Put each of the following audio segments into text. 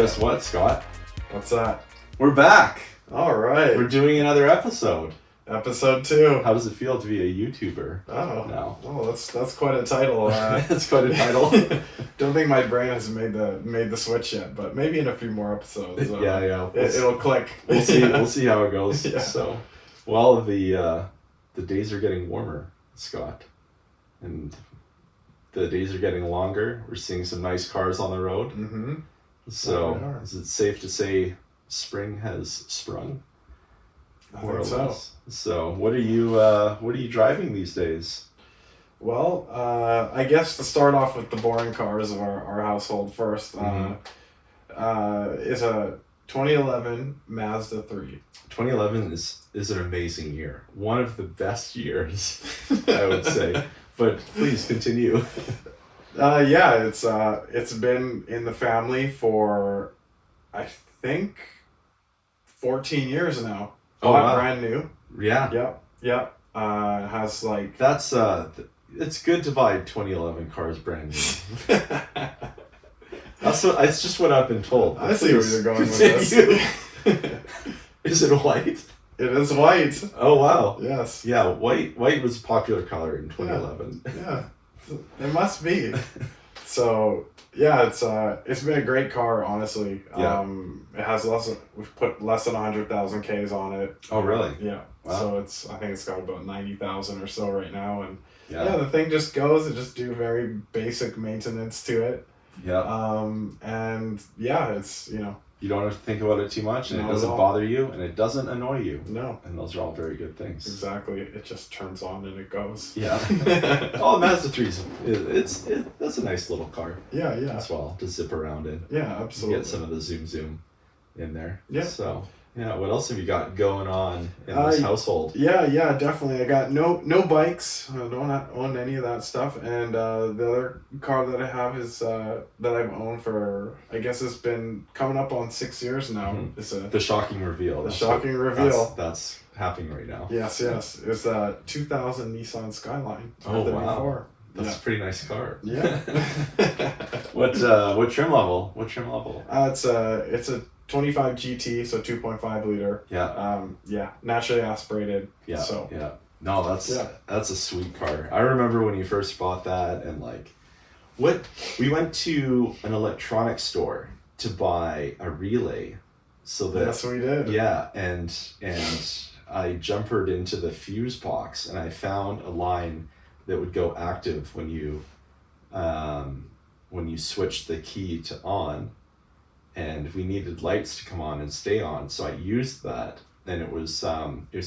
Guess what, Scott? What's that? We're back. All right. We're doing another episode. Episode 2. How does it feel to be a YouTuber? Oh. No. Oh, that's quite a title. That's quite a title. Don't think my brain has made the switch yet, but maybe in a few more episodes. Yeah. It'll click. We'll see. We'll see how it goes. Yeah. So, well, the days are getting warmer, Scott, and the days are getting longer. We're seeing some nice cars on the road. Mm-hmm. So, Yeah, we are. is it safe to say spring has sprung? I think so. So, what are you driving these days? Well, I guess to start off with the boring cars of our household first, is a 2011 Mazda 3. 2011 is an amazing year. One of the best years, I would say. But please continue. Yeah, it's been in the family for, I think, 14 years now. Oh, wow. Brand new. Yeah. Yep. Has like... That's it's good to buy 2011 cars brand new. It's just what I've been told. I see where you're going with this. Is it white? It is white. Oh wow. Yes. Yeah, white was a popular color in 2011. Yeah. It must be. So yeah, it's been a great car, honestly. Yeah. It has we've put less than 100,000 Ks on it. Oh really? Yeah. Wow. So I think it's got about 90,000 or so right now, and Yeah. the thing just goes. It just do very basic maintenance to it. Yeah. And yeah, it's You don't have to think about it too much, and Not it doesn't at all. bother you, and it doesn't annoy you. No. And those are all very good things. Exactly. It just turns on and it goes. Yeah. Oh, Mazda 3's that's a nice little car Yeah. as well to zip around in. Yeah, absolutely. Get some of the zoom in there. Yeah. So yeah, what else have you got going on in this household? Yeah, definitely. I got no bikes. I don't own any of that stuff. And the other car that I have is that I've owned for, I guess it's been coming up on 6 years now. Mhm. It's a The shocking reveal. The shocking reveal. That's happening right now. Yes. It's a 2000 Nissan Skyline. Oh, wow. 34. That's a pretty nice car. Yeah. What trim level? What trim level? It's a 25 GT, so 2.5 liter. Yeah. Naturally aspirated. Yeah. So Yeah. No, that's a sweet car. I remember when you first bought that, and we went to an electronics store to buy a relay, so that yes, we did. yeah, and I jumpered into the fuse box, and I found a line that would go active when you switched the key to on, and we needed lights to come on and stay on, so I used that. And it was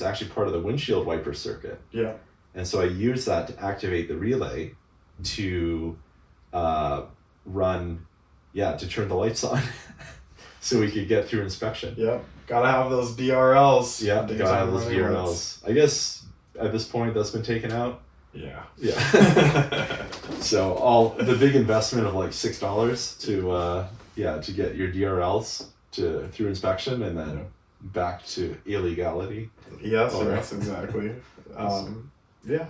actually part of the windshield wiper circuit. Yeah. And so I used that to activate the relay to turn the lights on so we could get through inspection. Yep. Gotta have those DRLs. Yeah, gotta have those running DRLs. lights. I guess at this point that's been taken out. Yeah. Yeah. So all the big investment of like $6 to get your DRLs through inspection and then back to illegality. Yes, All right. yes, exactly. Yeah.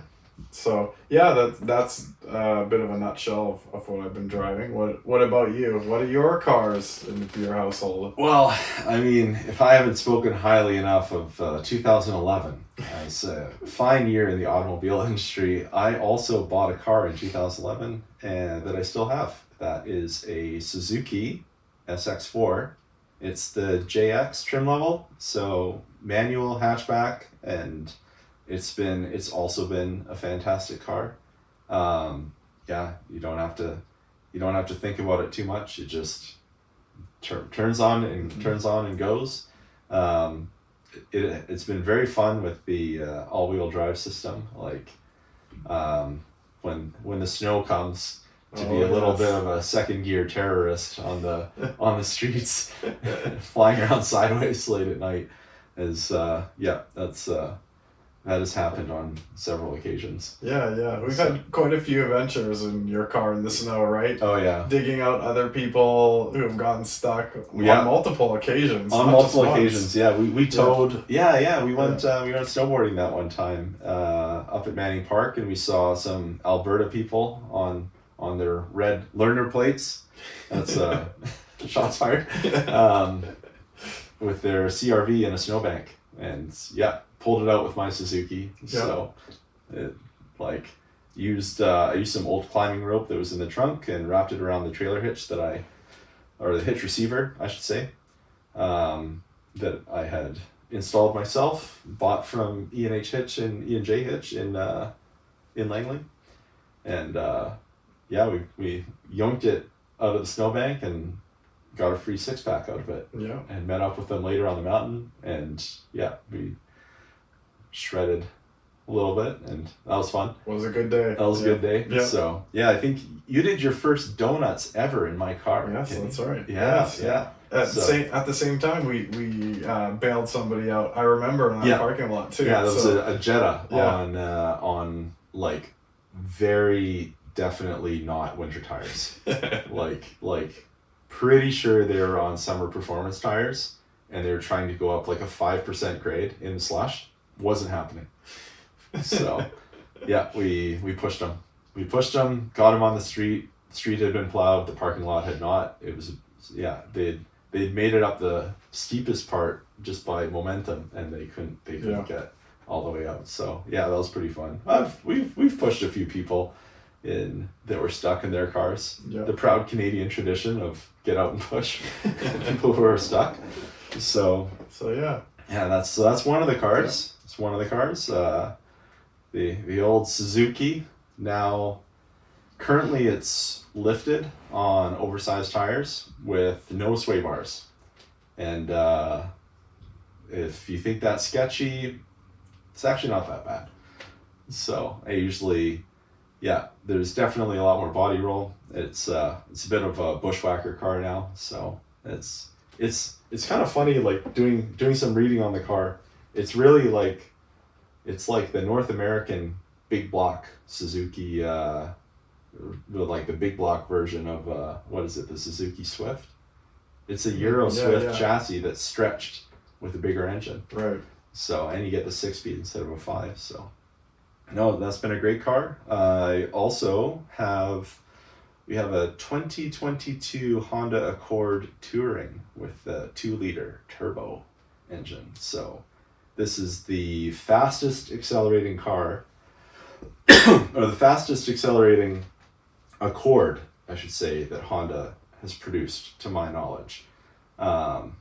So yeah, that's a bit of a nutshell of what I've been driving. What about you? What are your cars in your household? Well, I mean, if I haven't spoken highly enough of 2011 as a fine year in the automobile industry, I also bought a car in 2011 and that I still have. That is a Suzuki SX4. It's the JX trim level, so manual hatchback, and it's also been a fantastic car. You don't have to think about it too much. It just turns on and goes. It's been very fun with the all-wheel drive system. When the snow comes, to be a little bit of a second gear terrorist on the streets, flying around sideways late at night, that has happened on several occasions. Yeah. We've had quite a few adventures in your car in the snow, right? Oh yeah. Digging out other people who have gotten stuck on multiple occasions. On not multiple just once. occasions, yeah. We towed. Yeah. We went snowboarding that one time up at Manning Park, and we saw some Alberta people on their red learner plates. That's shots fired. With their CRV in a snowbank, and yeah, pulled it out with my Suzuki. Yeah. So, it I used some old climbing rope that was in the trunk and wrapped it around the trailer hitch or the hitch receiver, I should say, that I had installed myself, bought from E&H Hitch and E&J Hitch in Langley, and yeah, we yoinked it out of the snowbank and got a free 6-pack out of it. Yeah. And met up with them later on the mountain, and yeah, we shredded a little bit, and that was fun. It was a good day. That was a good day. Yeah. So yeah, I think you did your first donuts ever in my car. Yes, that's right. Yeah, Yes. yeah. At the same time, we bailed somebody out. I remember in that parking lot too. Yeah, that was a Jetta Yeah. on like very definitely not winter tires. like pretty sure they were on summer performance tires, and they were trying to go up like a 5% grade in slush. Wasn't happening. So yeah, we pushed them. We pushed them, got them on the street. The street had been plowed, the parking lot had not. It was, yeah, they'd made it up the steepest part just by momentum, and they couldn't get all the way up. So yeah, that was pretty fun. We've pushed a few people in that were stuck in their cars. Yeah. The proud Canadian tradition of get out and push people who are stuck. So yeah. Yeah, that's one of the cars. Yeah. It's one of the cars. The old Suzuki. Now, currently it's lifted on oversized tires with no sway bars, and if you think that's sketchy, it's actually not that bad. So I usually, yeah, there's definitely a lot more body roll. It's a bit of a bushwhacker car now, so it's kind of funny, like doing some reading on the car. It's really it's like the North American big block Suzuki, like the big block version of what is it, the Suzuki Swift? It's a Euro Swift chassis that's stretched with a bigger engine. Right. So, and you get the 6-speed instead of a 5. So, no, that's been a great car. I also we have a 2022 Honda Accord Touring with a 2-liter turbo engine. So this is the fastest accelerating car, or the fastest accelerating Accord, I should say, that Honda has produced, to my knowledge. And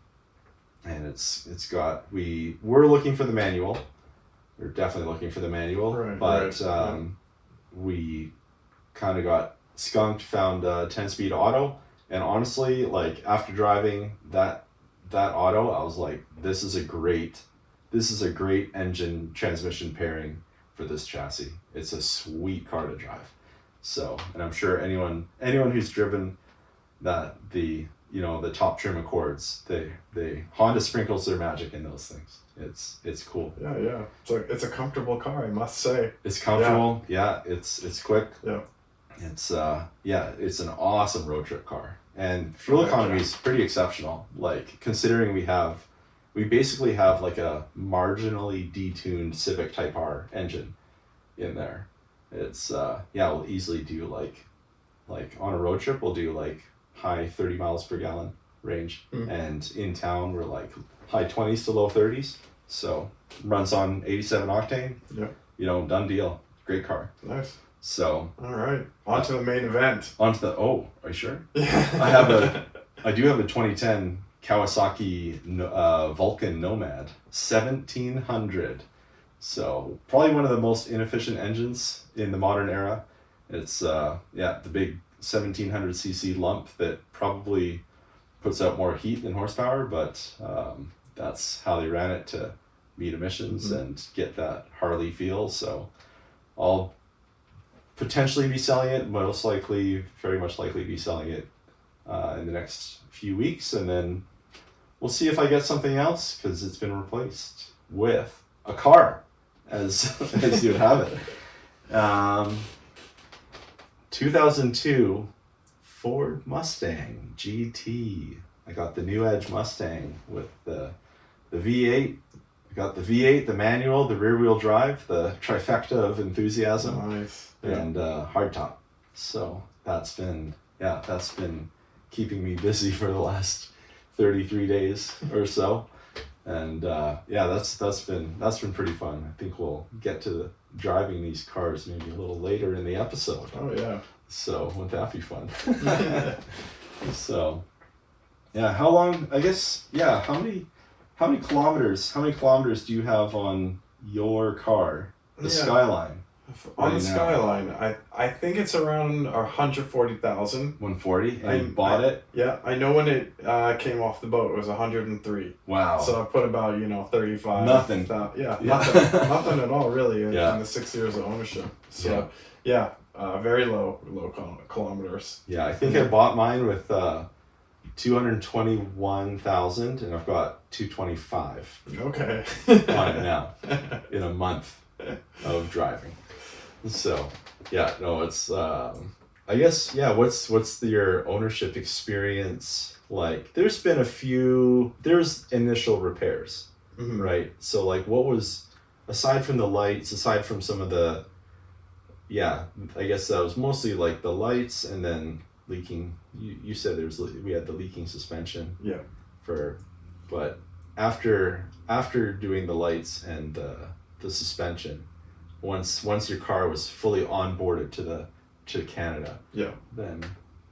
it's got, we're looking for the manual. We're definitely looking for the manual, right, but we kind of got skunked, found a 10-speed auto, and honestly, like after driving that auto, I was like, this is a great engine transmission pairing for this chassis. It's a sweet car to drive. So, and I'm sure anyone who's driven the top trim Accords, they Honda sprinkles their magic in those things. It's cool. Yeah. It's a comfortable car, I must say. It's comfortable. Yeah, it's quick. Yeah. It's it's an awesome road trip car, and fuel economy is pretty exceptional. Like, considering we basically have like a marginally detuned Civic Type R engine in there. It's we'll easily do like on a road trip we'll do like high 30 miles per gallon range, and in town we're like high 20s to low 30s. So runs on 87 octane. Yeah. Done deal. Great car. Nice. So, all right, on to the main event. Are you sure? Yeah. I do have a 2010 Kawasaki Vulcan Nomad 1700. So probably one of the most inefficient engines in the modern era. It's the big 1700cc lump that probably puts out more heat than horsepower, but that's how they ran it to meet emissions and get that Harley feel. So I'll potentially be selling it, very much likely be selling it in the next few weeks, and then we'll see if I get something else, because it's been replaced with a car, as you would have it. 2002 Ford Mustang GT. I got the new Edge Mustang with the V8. I got the V8, the manual, the rear wheel drive, the trifecta of enthusiasm. Nice. And hardtop. So that's been keeping me busy for the last 33 days or so. And yeah, that's been pretty fun. I think we'll get to driving these cars maybe a little later in the episode. Oh yeah. So wouldn't that be fun? So yeah, how long? I guess yeah. How many kilometers? How many kilometers do you have on your car, the Skyline? On the Skyline, I think it's around 140,000. 140, and you bought it? Yeah, I know when it came off the boat, it was 103. Wow. So I put about 35. Nothing. Nothing at all really in the 6 years of ownership. So very low kilometers. Yeah, I think I bought mine with 221,000, and I've got 225. Okay. On it now in a month of driving. So yeah, no, it's I guess what's your ownership experience like? There's initial repairs, right? So like, what was, aside from the lights, aside from some of the, I guess that was mostly like the lights, and then leaking. You said we had the leaking suspension. Yeah. But after doing the lights and the suspension, once your car was fully onboarded to Canada, then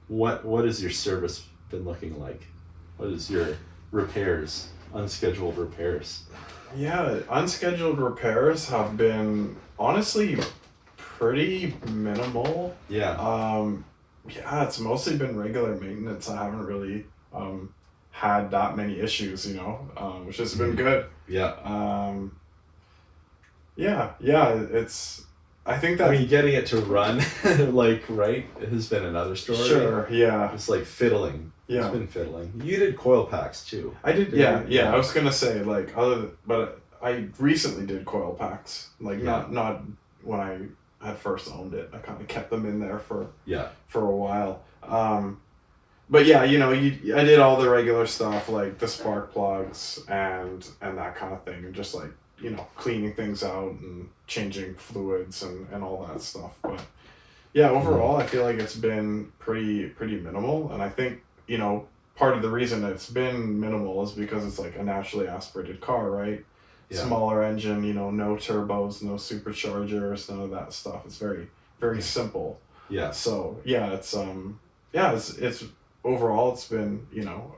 what has your service been looking like? What is your repairs, unscheduled repairs? Yeah, unscheduled repairs have been honestly pretty minimal. Yeah. It's mostly been regular maintenance. I haven't really had that many issues, which has been good. Yeah. It's, I think that, I mean, getting it to run, like, right, has been another story. Sure, yeah. It's like fiddling. Yeah. It's been fiddling. You did coil packs too. I did, I was gonna say, like, but I recently did coil packs. Like, not when I had first owned it. I kind of kept them in there for a while. But yeah, I did all the regular stuff, like the spark plugs and that kind of thing, and just like, cleaning things out and changing fluids and all that stuff. But yeah, overall, I feel like it's been pretty minimal. And I think, part of the reason it's been minimal is because it's like a naturally aspirated car, right? Yeah. Smaller engine, no turbos, no superchargers, none of that stuff. It's very, very simple. Yeah. So yeah, it's overall, it's been,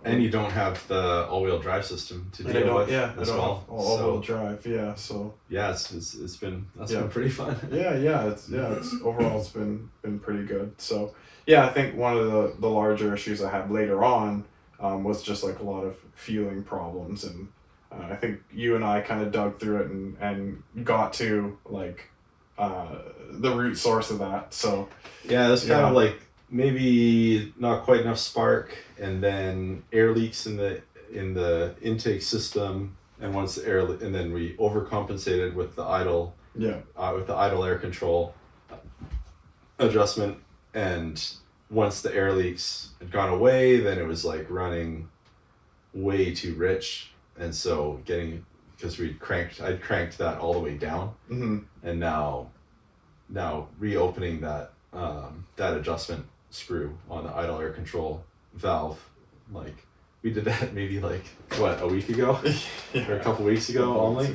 And you don't have the all-wheel drive system to deal with as well. All-wheel drive, yeah. So yeah, it's been been pretty fun. It's overall it's been pretty good. So yeah, I think one of the larger issues I had later on was just like a lot of fueling problems, and I think you and I kind of dug through it and got to like the root source of that. So yeah, it's kind of like maybe not quite enough spark, and then air leaks in the intake system, and once the and then we overcompensated with the idle air control adjustment, and once the air leaks had gone away, then it was like running way too rich, and so because I'd cranked that all the way down, and now reopening that adjustment screw on the idle air control valve, like we did that maybe like a week ago or a couple weeks ago only.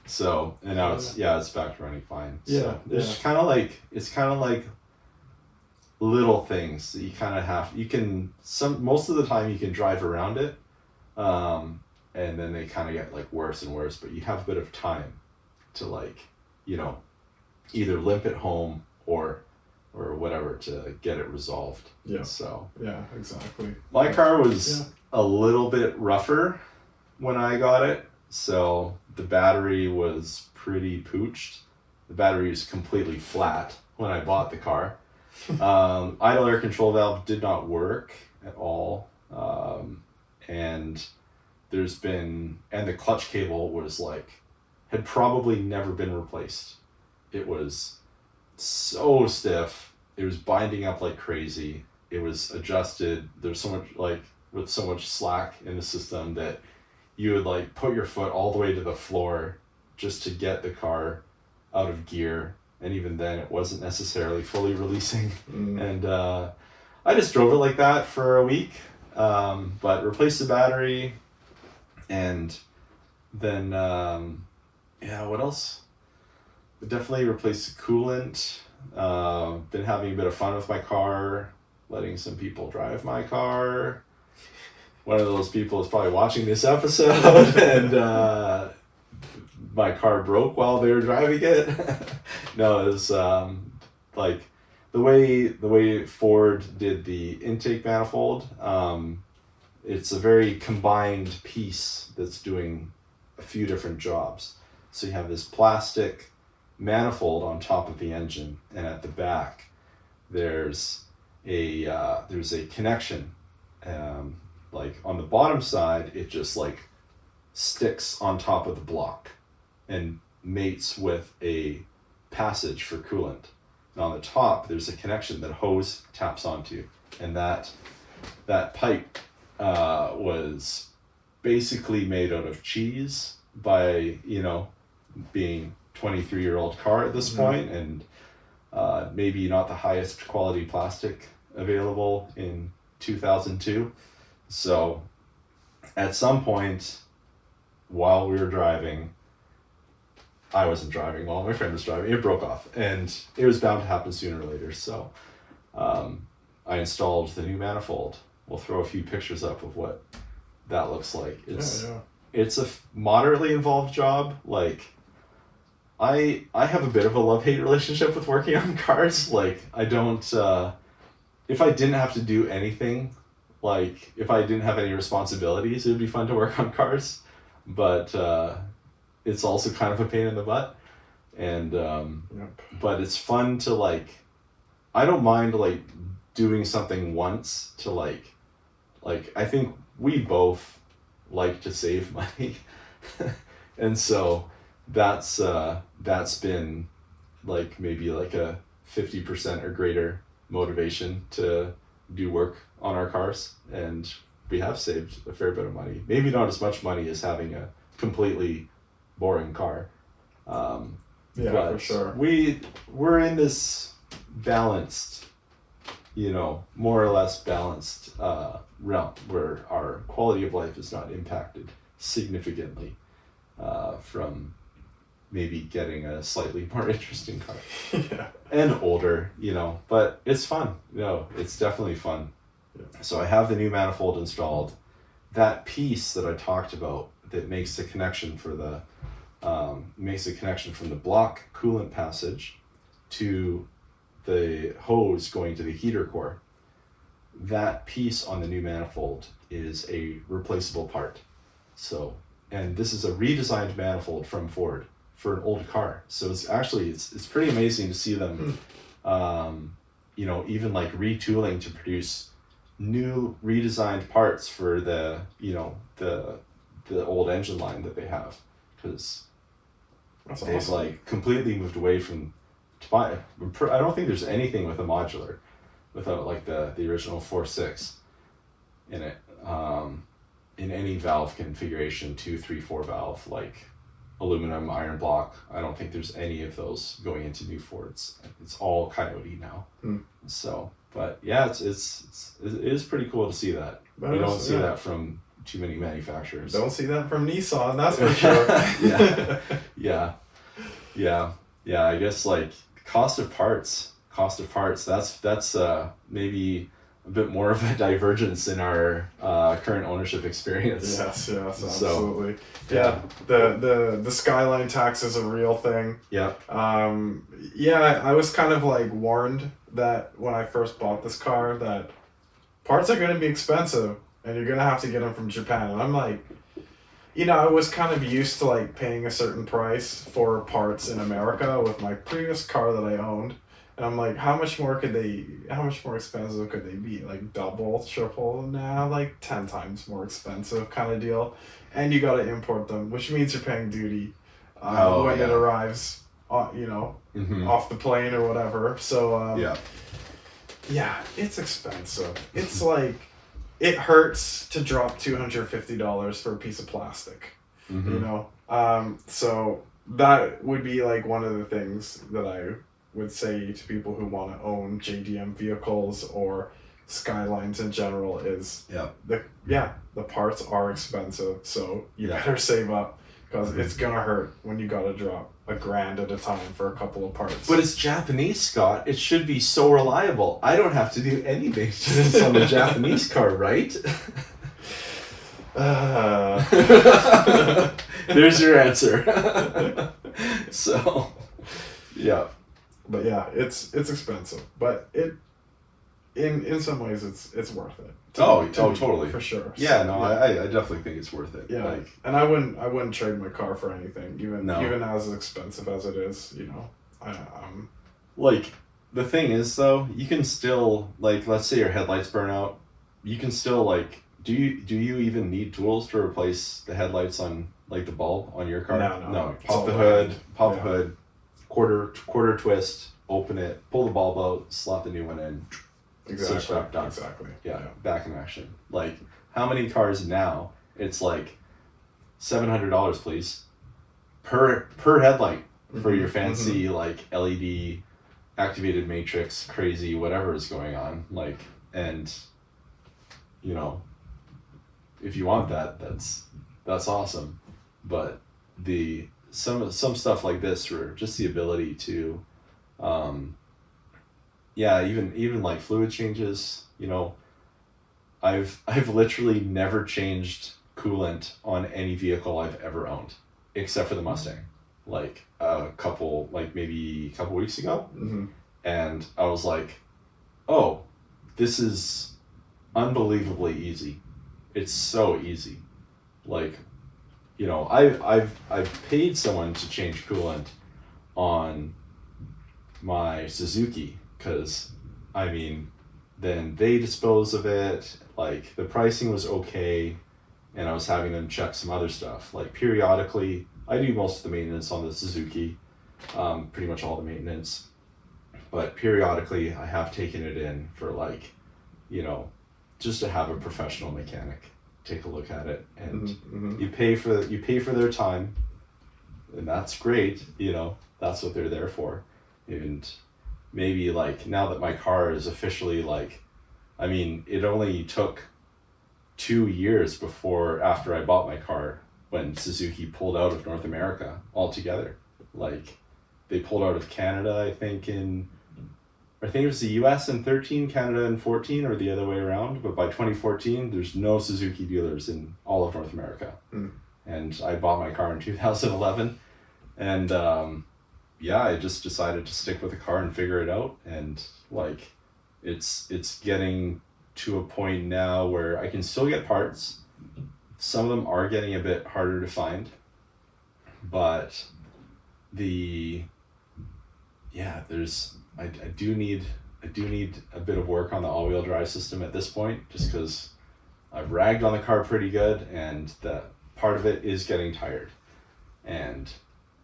So, and now it's back to running fine. So there's kind of like little things that you kind of most of the time you can drive around it, and then they kind of get like worse and worse, but you have a bit of time to like, either limp it home or whatever to get it resolved. Yeah. So yeah, exactly. My car was a little bit rougher when I got it, so the battery was pretty pooched. The battery was completely flat when I bought the car. Idle air control valve did not work at all, and the clutch cable had probably never been replaced. It was so stiff. It was binding up like crazy. It was adjusted. There's so much with so much slack in the system that you would put your foot all the way to the floor just to get the car out of gear, and even then it wasn't necessarily fully releasing. And I just drove it like that for a week, But replace the battery, and then what else? Definitely replace the coolant. Been having a bit of fun with my car, letting some people drive my car. One of those people is probably watching this episode, and my car broke while they were driving it. No, it was like the way Ford did the intake manifold. It's a very combined piece that's doing a few different jobs. So you have this plastic manifold on top of the engine, and at the back there's a connection. Like on the bottom side, it just like sticks on top of the block and mates with a passage for coolant. And on the top, there's a connection that hose taps onto, and that pipe was basically made out of cheese by being 23-year-old car at this point, and maybe not the highest quality plastic available in 2002. So at some point while we were driving, I wasn't driving while my friend was driving, it broke off, and it was bound to happen sooner or later. So I installed the new manifold. We'll throw a few pictures up of what that looks like. It's a moderately involved job. Like I have a bit of a love-hate relationship with working on cars. Like I don't if I didn't have to do anything, like if I didn't have any responsibilities, it would be fun to work on cars. But it's also kind of a pain in the butt, and but it's fun to like. I don't mind like doing something once to like I think we both like to save money, and so that's been like maybe like a 50% or greater motivation to do work on our cars, and we have saved a fair bit of money. Maybe not as much money as having a completely boring car. For sure. We're in this balanced, more or less balanced realm where our quality of life is not impacted significantly from maybe getting a slightly more interesting car. And older, but it's fun. It's definitely fun. So I have the new manifold installed. That piece that I talked about that makes the connection for the from the block coolant passage to the hose going to the heater core. That piece on the new manifold is a replaceable part. So, and this is a redesigned manifold from Ford for an old car. So it's actually it's pretty amazing to see them, even like retooling to produce new redesigned parts for the the old engine line that they have, because they've awesome. Like completely moved away from. I don't think there's anything with a modular without like the original 4.6 in it, in any valve configuration, 2, 3, 4 valve, like aluminum, iron block. I don't think there's any of those going into new Fords. It's all Coyote now. So, but yeah, it is pretty cool to see that. You don't see that from too many manufacturers. Don't see that from Nissan, that's for sure. Yeah. I guess like cost of parts. That's maybe a bit more of a divergence in our current ownership experience. Yes, absolutely. So, the Skyline tax is a real thing. Yeah. I was kind of like warned that when I first bought this car that parts are going to be expensive and you're going to have to get them from Japan. And I'm like, I was kind of used to like paying a certain price for parts in America with my previous car that I owned. And I'm like, how much more expensive could they be? Like double, triple, like 10 times more expensive kind of deal. And you got to import them, which means you're paying duty when it arrives, off the plane or whatever. So, it's expensive. It's like, it hurts to drop $250 for a piece of plastic, So that would be like one of the things that I would say to people who want to own JDM vehicles or Skylines in general is Yeah. the parts are expensive, so you Yeah. better save up because it's gonna hurt when you gotta drop $1,000 at a time for a couple of parts. But it's Japanese, Scott. It should be so reliable. I don't have to do any maintenance on the Japanese car, right? There's your answer. So, yeah. But yeah, it's expensive, but it in some ways it's worth it. Oh, me, totally. for sure. Yeah, So, no, I definitely think it's worth it. yeah, Like, and I wouldn't trade my car for anything, even No. even as expensive as it is. You know, like the thing is though, you can still, like, let's say your headlights burn out, you can still, like, do you even need tools to replace the headlights on, like, the bulb on your car? No. It's Pop all the hood, wired. Yeah. quarter twist, open it, pull the bulb out, slap the new one in. Exactly. Switch up, done. Exactly. Yeah, back in action. Like, how many cars now? It's like $700, please, per headlight for your fancy like LED activated matrix, crazy whatever is going on. Like, and you know, if you want that, that's awesome. But some stuff like this, for just the ability to, yeah, even like fluid changes, you know, I've literally never changed coolant on any vehicle I've ever owned, except for the Mustang, like maybe a couple weeks ago. Mm-hmm. And I was like, oh, this is unbelievably easy. It's so easy. Like, you know, I've paid someone to change coolant on my Suzuki, because I mean, then they dispose of it. Like, the pricing was okay, and I was having them check some other stuff. Like, periodically, I do most of the maintenance on the Suzuki, pretty much all the maintenance. But periodically, I have taken it in for, like, you know, just to have a professional mechanic take a look at it, and you pay for their time, and that's great. You know, that's what they're there for. And maybe, like, now that my car is officially, like, I mean, it only took 2 years after I bought my car, when Suzuki pulled out of North America altogether. Like, they pulled out of Canada, I think it was the US in 13, Canada in 14, or the other way around. But by 2014, there's no Suzuki dealers in all of North America. And I bought my car in 2011. And yeah, I just decided to stick with the car and figure it out. And, like, it's getting to a point now where I can still get parts. Some of them are getting a bit harder to find. But I do need a bit of work on the all-wheel drive system at this point, just because I've ragged on the car pretty good, and that part of it is getting tired. And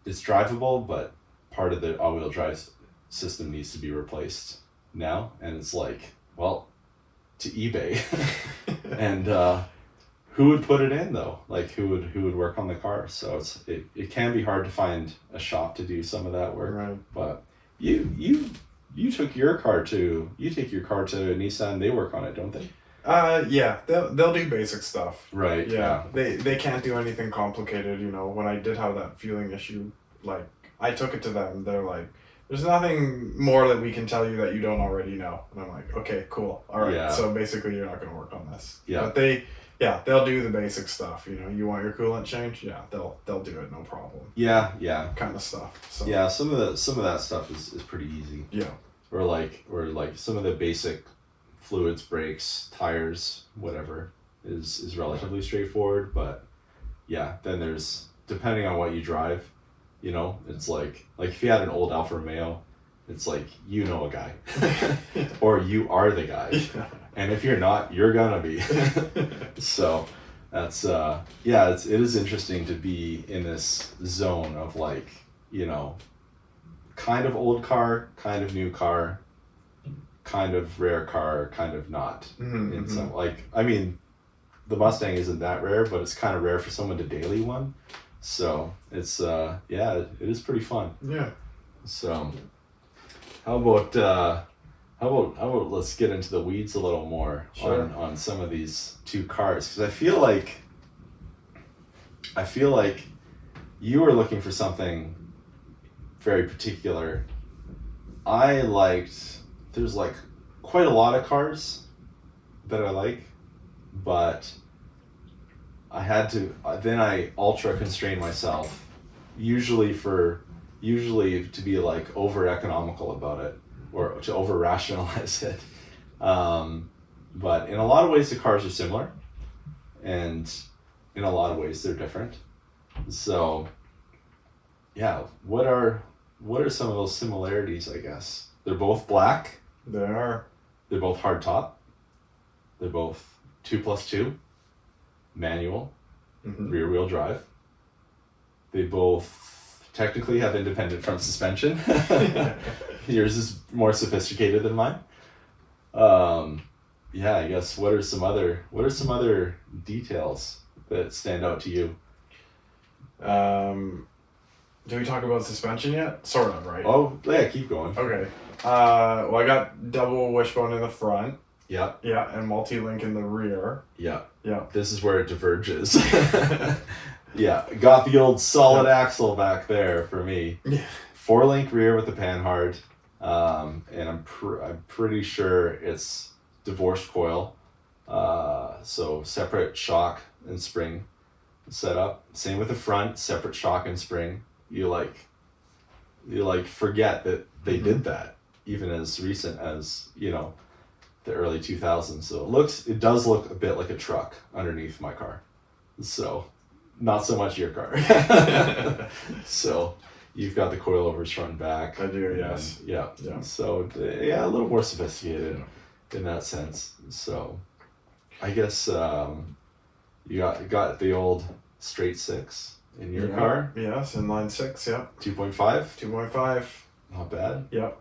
it's drivable, but part of the all-wheel drive system needs to be replaced now. And it's like, well, to eBay. And who would put it in though? Like, who would work on the car? So it can be hard to find a shop to do some of that work. Right. But you take your car to Nissan. They work on it, don't they? Yeah, they'll do basic stuff. Right. Yeah. They can't do anything complicated. You know, when I did have that fueling issue, like, I took it to them. They're like, there's nothing more that we can tell you that you don't already know. And I'm like, okay, cool. All right. Yeah. So basically, you're not going to work on this. Yeah. But they'll do the basic stuff. You know, you want your coolant changed? Yeah, they'll do it, no problem. Yeah. Kind of stuff. So yeah, some of that stuff is pretty easy. Yeah. Or like some of the basic fluids, brakes, tires, whatever is relatively straightforward. But yeah, then there's, depending on what you drive, you know, it's like if you had an old Alfa Romeo, it's like, you know, a guy or you are the guy. Yeah. And if you're not, you're gonna be. So that's yeah, it is interesting to be in this zone of, like, you know, kind of old car, kind of new car, kind of rare car, kind of not. In some, like, I mean, the Mustang isn't that rare, but it's kind of rare for someone to daily one. So it's yeah, it is pretty fun. Yeah. So how about how about let's get into the weeds a little more Sure. on some of these two cars, because I feel like you were looking for something very particular. There's like quite a lot of cars that I like, but then I ultra constrain myself, usually to be like over economical about it or to over rationalize it. But in a lot of ways the cars are similar, and in a lot of ways they're different. So yeah, what are some of those similarities, I guess? They're both black, They are. they're both hardtop, they're both 2+2, manual, Mm-hmm. rear wheel drive. They both technically have independent front suspension. Yours is more sophisticated than mine. Yeah, I guess what are some other details that stand out to you? Do we talk about suspension yet? Sort of, right? Oh yeah, keep going. Okay. Well, I got double wishbone in the front. Yeah, Yeah, and multi-link in the rear. yeah. Yeah. This is where it diverges. Yeah, got the old solid axle back there for me. Yeah. 4-link rear with the panhard, and I'm pretty sure it's divorced coil, so separate shock and spring setup. Same with the front, separate shock and spring. You forget that they did that even as recent as the early 2000s. So it does look a bit like a truck underneath my car. So not so much your car. So you've got the coilovers front and back. I do, yes. Yeah. Yeah. So yeah, a little more sophisticated in that sense. So I guess you got the old straight six in your car. Yes, inline 6, yep. 2.5. 2.5. Not bad. Yep.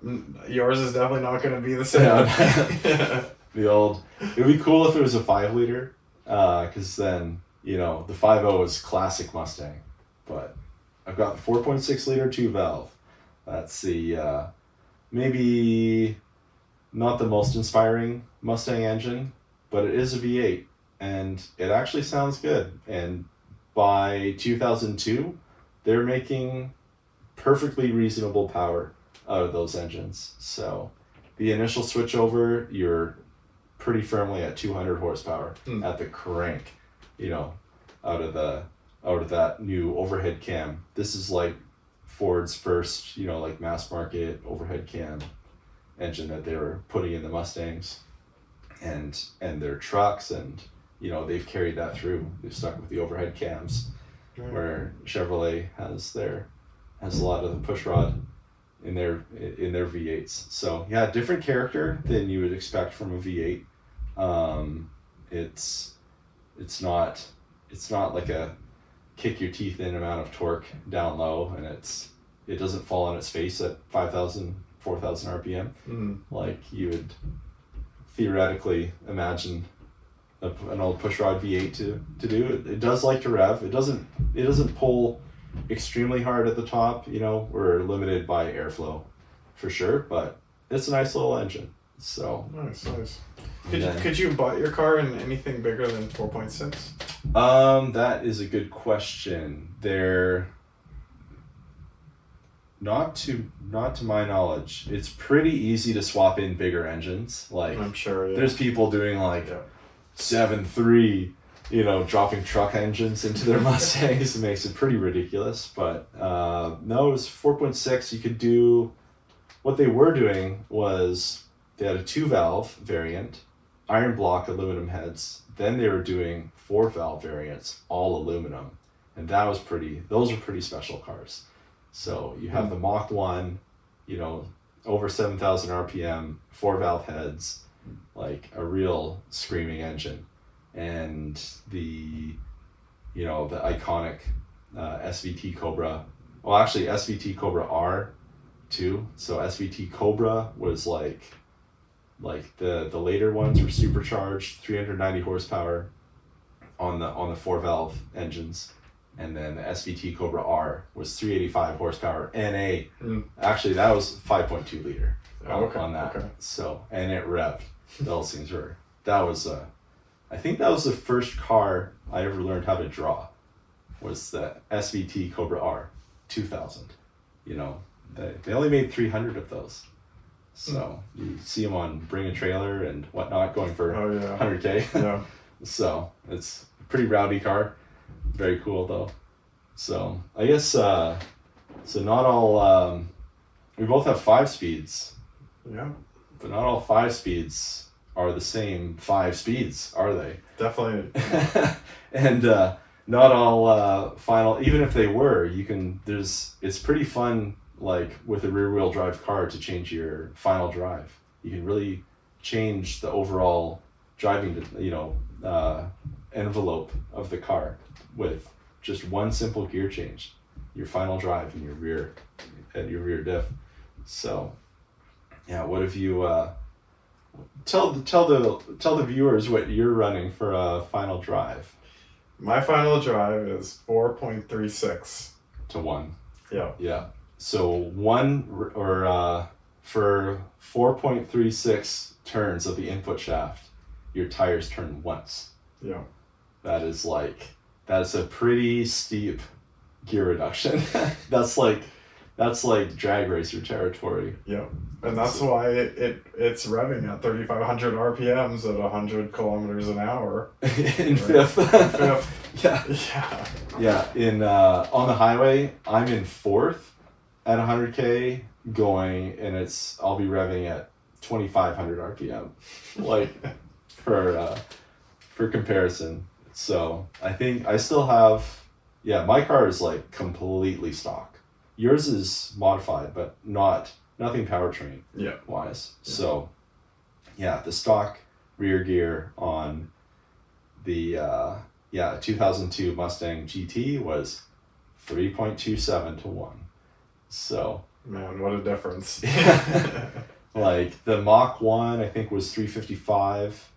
Yours is definitely not going to be the same. Yeah. It would be cool if it was a 5-liter, because then the 5.0 is classic Mustang, but I've got the 4.6-liter 2-valve. That's the maybe not the most inspiring Mustang engine, but it is a V8, and it actually sounds good. And by 2002, they're making perfectly reasonable power out of those engines. So the initial switchover, you're pretty firmly at 200 horsepower at the crank, out of that new overhead cam. This is like Ford's first, like mass market overhead cam engine that they were putting in the Mustangs and their trucks, and they've carried that through. They've stuck with the overhead cams, where Chevrolet has a lot of the push rod in their V8s. So yeah, different character than you would expect from a V8. It's not like a kick your teeth in amount of torque down low, and it doesn't fall on its face at 5,000, 4,000 RPM like you would theoretically imagine an old pushrod V8 to do. It does like to rev. It doesn't pull extremely hard at the top. We're limited by airflow for sure, but it's a nice little engine. So nice. Could you bought your car in anything bigger than 4.6? That is a good question. They're not to my knowledge. It's pretty easy to swap in bigger engines. Like I'm sure. Yeah. There's people doing 7.3, dropping truck engines into their Mustangs. It makes it pretty ridiculous. But no, it was 4.6. You could do, what they were doing was they had a 2-valve variant, iron block aluminum heads. Then they were doing 4-valve variants, all aluminum. And those were pretty special cars. So you have the Mach 1, over 7,000 RPM, 4-valve heads, like a real screaming engine. And the iconic SVT Cobra, well actually SVT Cobra R too. So SVT Cobra was like the later ones were supercharged, 390 horsepower on the 4-valve engines. and then the SVT Cobra R was 385 horsepower NA. Mm. Actually, that was 5.2 liter on that. Okay. So, and it revved. Those things were, that was, I think that was the first car I ever learned how to draw, was the SVT Cobra R 2000. You know, they only made 300 of those. So you see them on Bring a Trailer and whatnot going for 100K. Yeah. So it's a pretty rowdy car. Very cool though. So I guess, so not all, we both have 5 speeds. Yeah. But not all 5 speeds are the same 5 speeds, are they? Definitely. And not all final, even if they were, it's pretty fun, like with a rear wheel drive car, to change your final drive. You can really change the overall driving, envelope of the car with just one simple gear change, your final drive and your rear diff. So yeah, what have you, tell the viewers what you're running for a final drive. My final drive is 4.36 to 1. Yeah. Yeah. So 1 or for 4.36 turns of the input shaft, your tires turn once. Yeah. That's a pretty steep gear reduction. That's like drag racer territory. Yeah. And that's why it's revving at 3,500 RPMs at 100 kilometers an hour. In fifth. Yeah. Yeah. Yeah. In on the highway, I'm in 4th at 100K going, and I'll be revving at 2,500 RPM. Like for comparison. So I think I still have, my car is like completely stock. Yours is modified, but nothing powertrain wise. Yeah. So the stock rear gear on the 2002 Mustang GT was 3.27 to 1. So man, what a difference. Like the Mach 1 I think was 355,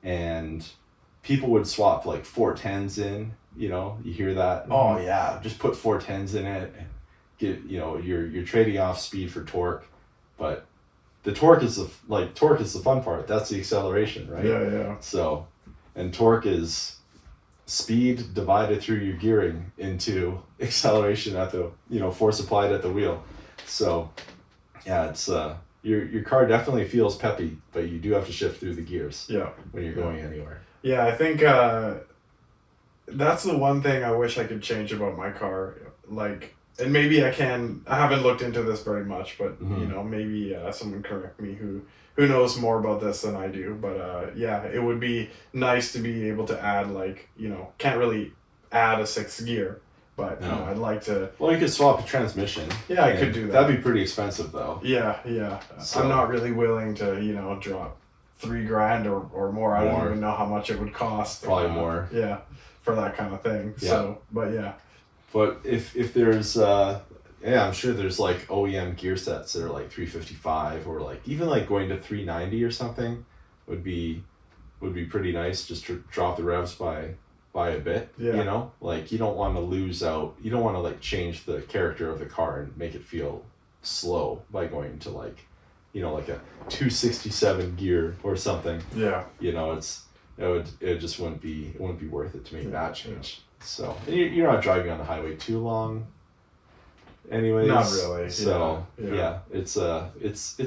and people would swap like 410s in, you hear that. Mm-hmm. Oh yeah, just put 410s in it. Get, you're trading off speed for torque, but the torque is the fun part. That's the acceleration, right? Yeah. So, and torque is speed divided through your gearing into acceleration at the, force applied at the wheel. So yeah, it's your car definitely feels peppy, but you do have to shift through the gears when you're going anywhere. Yeah, I think that's the one thing I wish I could change about my car. Like, and maybe I haven't looked into this very much, but maybe someone correct me who knows more about this than I do. But it would be nice to be able to add, like, can't really add a 6th gear, but I'd like to. Well, you could swap a transmission. Yeah, I could do that. That'd be pretty expensive though. Yeah. So, I'm not really willing to drop $3,000 or more. I don't even know how much it would cost. Probably more. Yeah, for that kind of thing. Yeah. So, but yeah. But if there's I'm sure there's like OEM gear sets that are like 355, or like even like going to 390 or something would be pretty nice, just to drop the revs by a bit. Yeah. Like you don't want to lose out. You don't want to like change the character of the car and make it feel slow by going to like a 267 gear or something. Yeah. It just wouldn't be worth it to make that change. Yeah. So and you're not driving on the highway too long. Anyways, not really. So it's a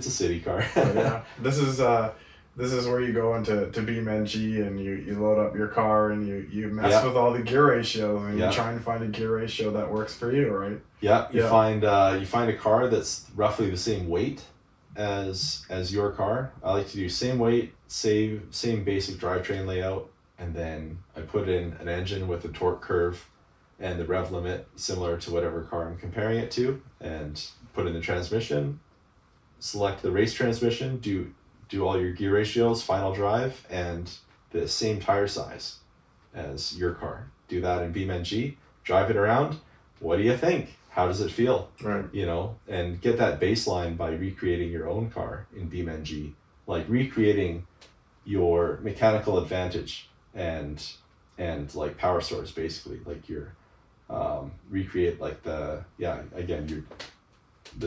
city car. Yeah, this is where you go into BeamNG and you load up your car and you mess with all the gear ratios and you try and find a gear ratio that works for you, right? Yeah, you find a car that's roughly the same weight as your car. I like to do same weight, same basic drivetrain layout, and then I put in an engine with a torque curve and the rev limit similar to whatever car I'm comparing it to, and put in the transmission, select the race transmission, do all your gear ratios, final drive, and the same tire size as your car. Do that in BeamNG, drive it around. What do you think? How does it feel? Right. And get that baseline by recreating your own car in BeamNG, like recreating your mechanical advantage and like power source, basically, like your recreate like the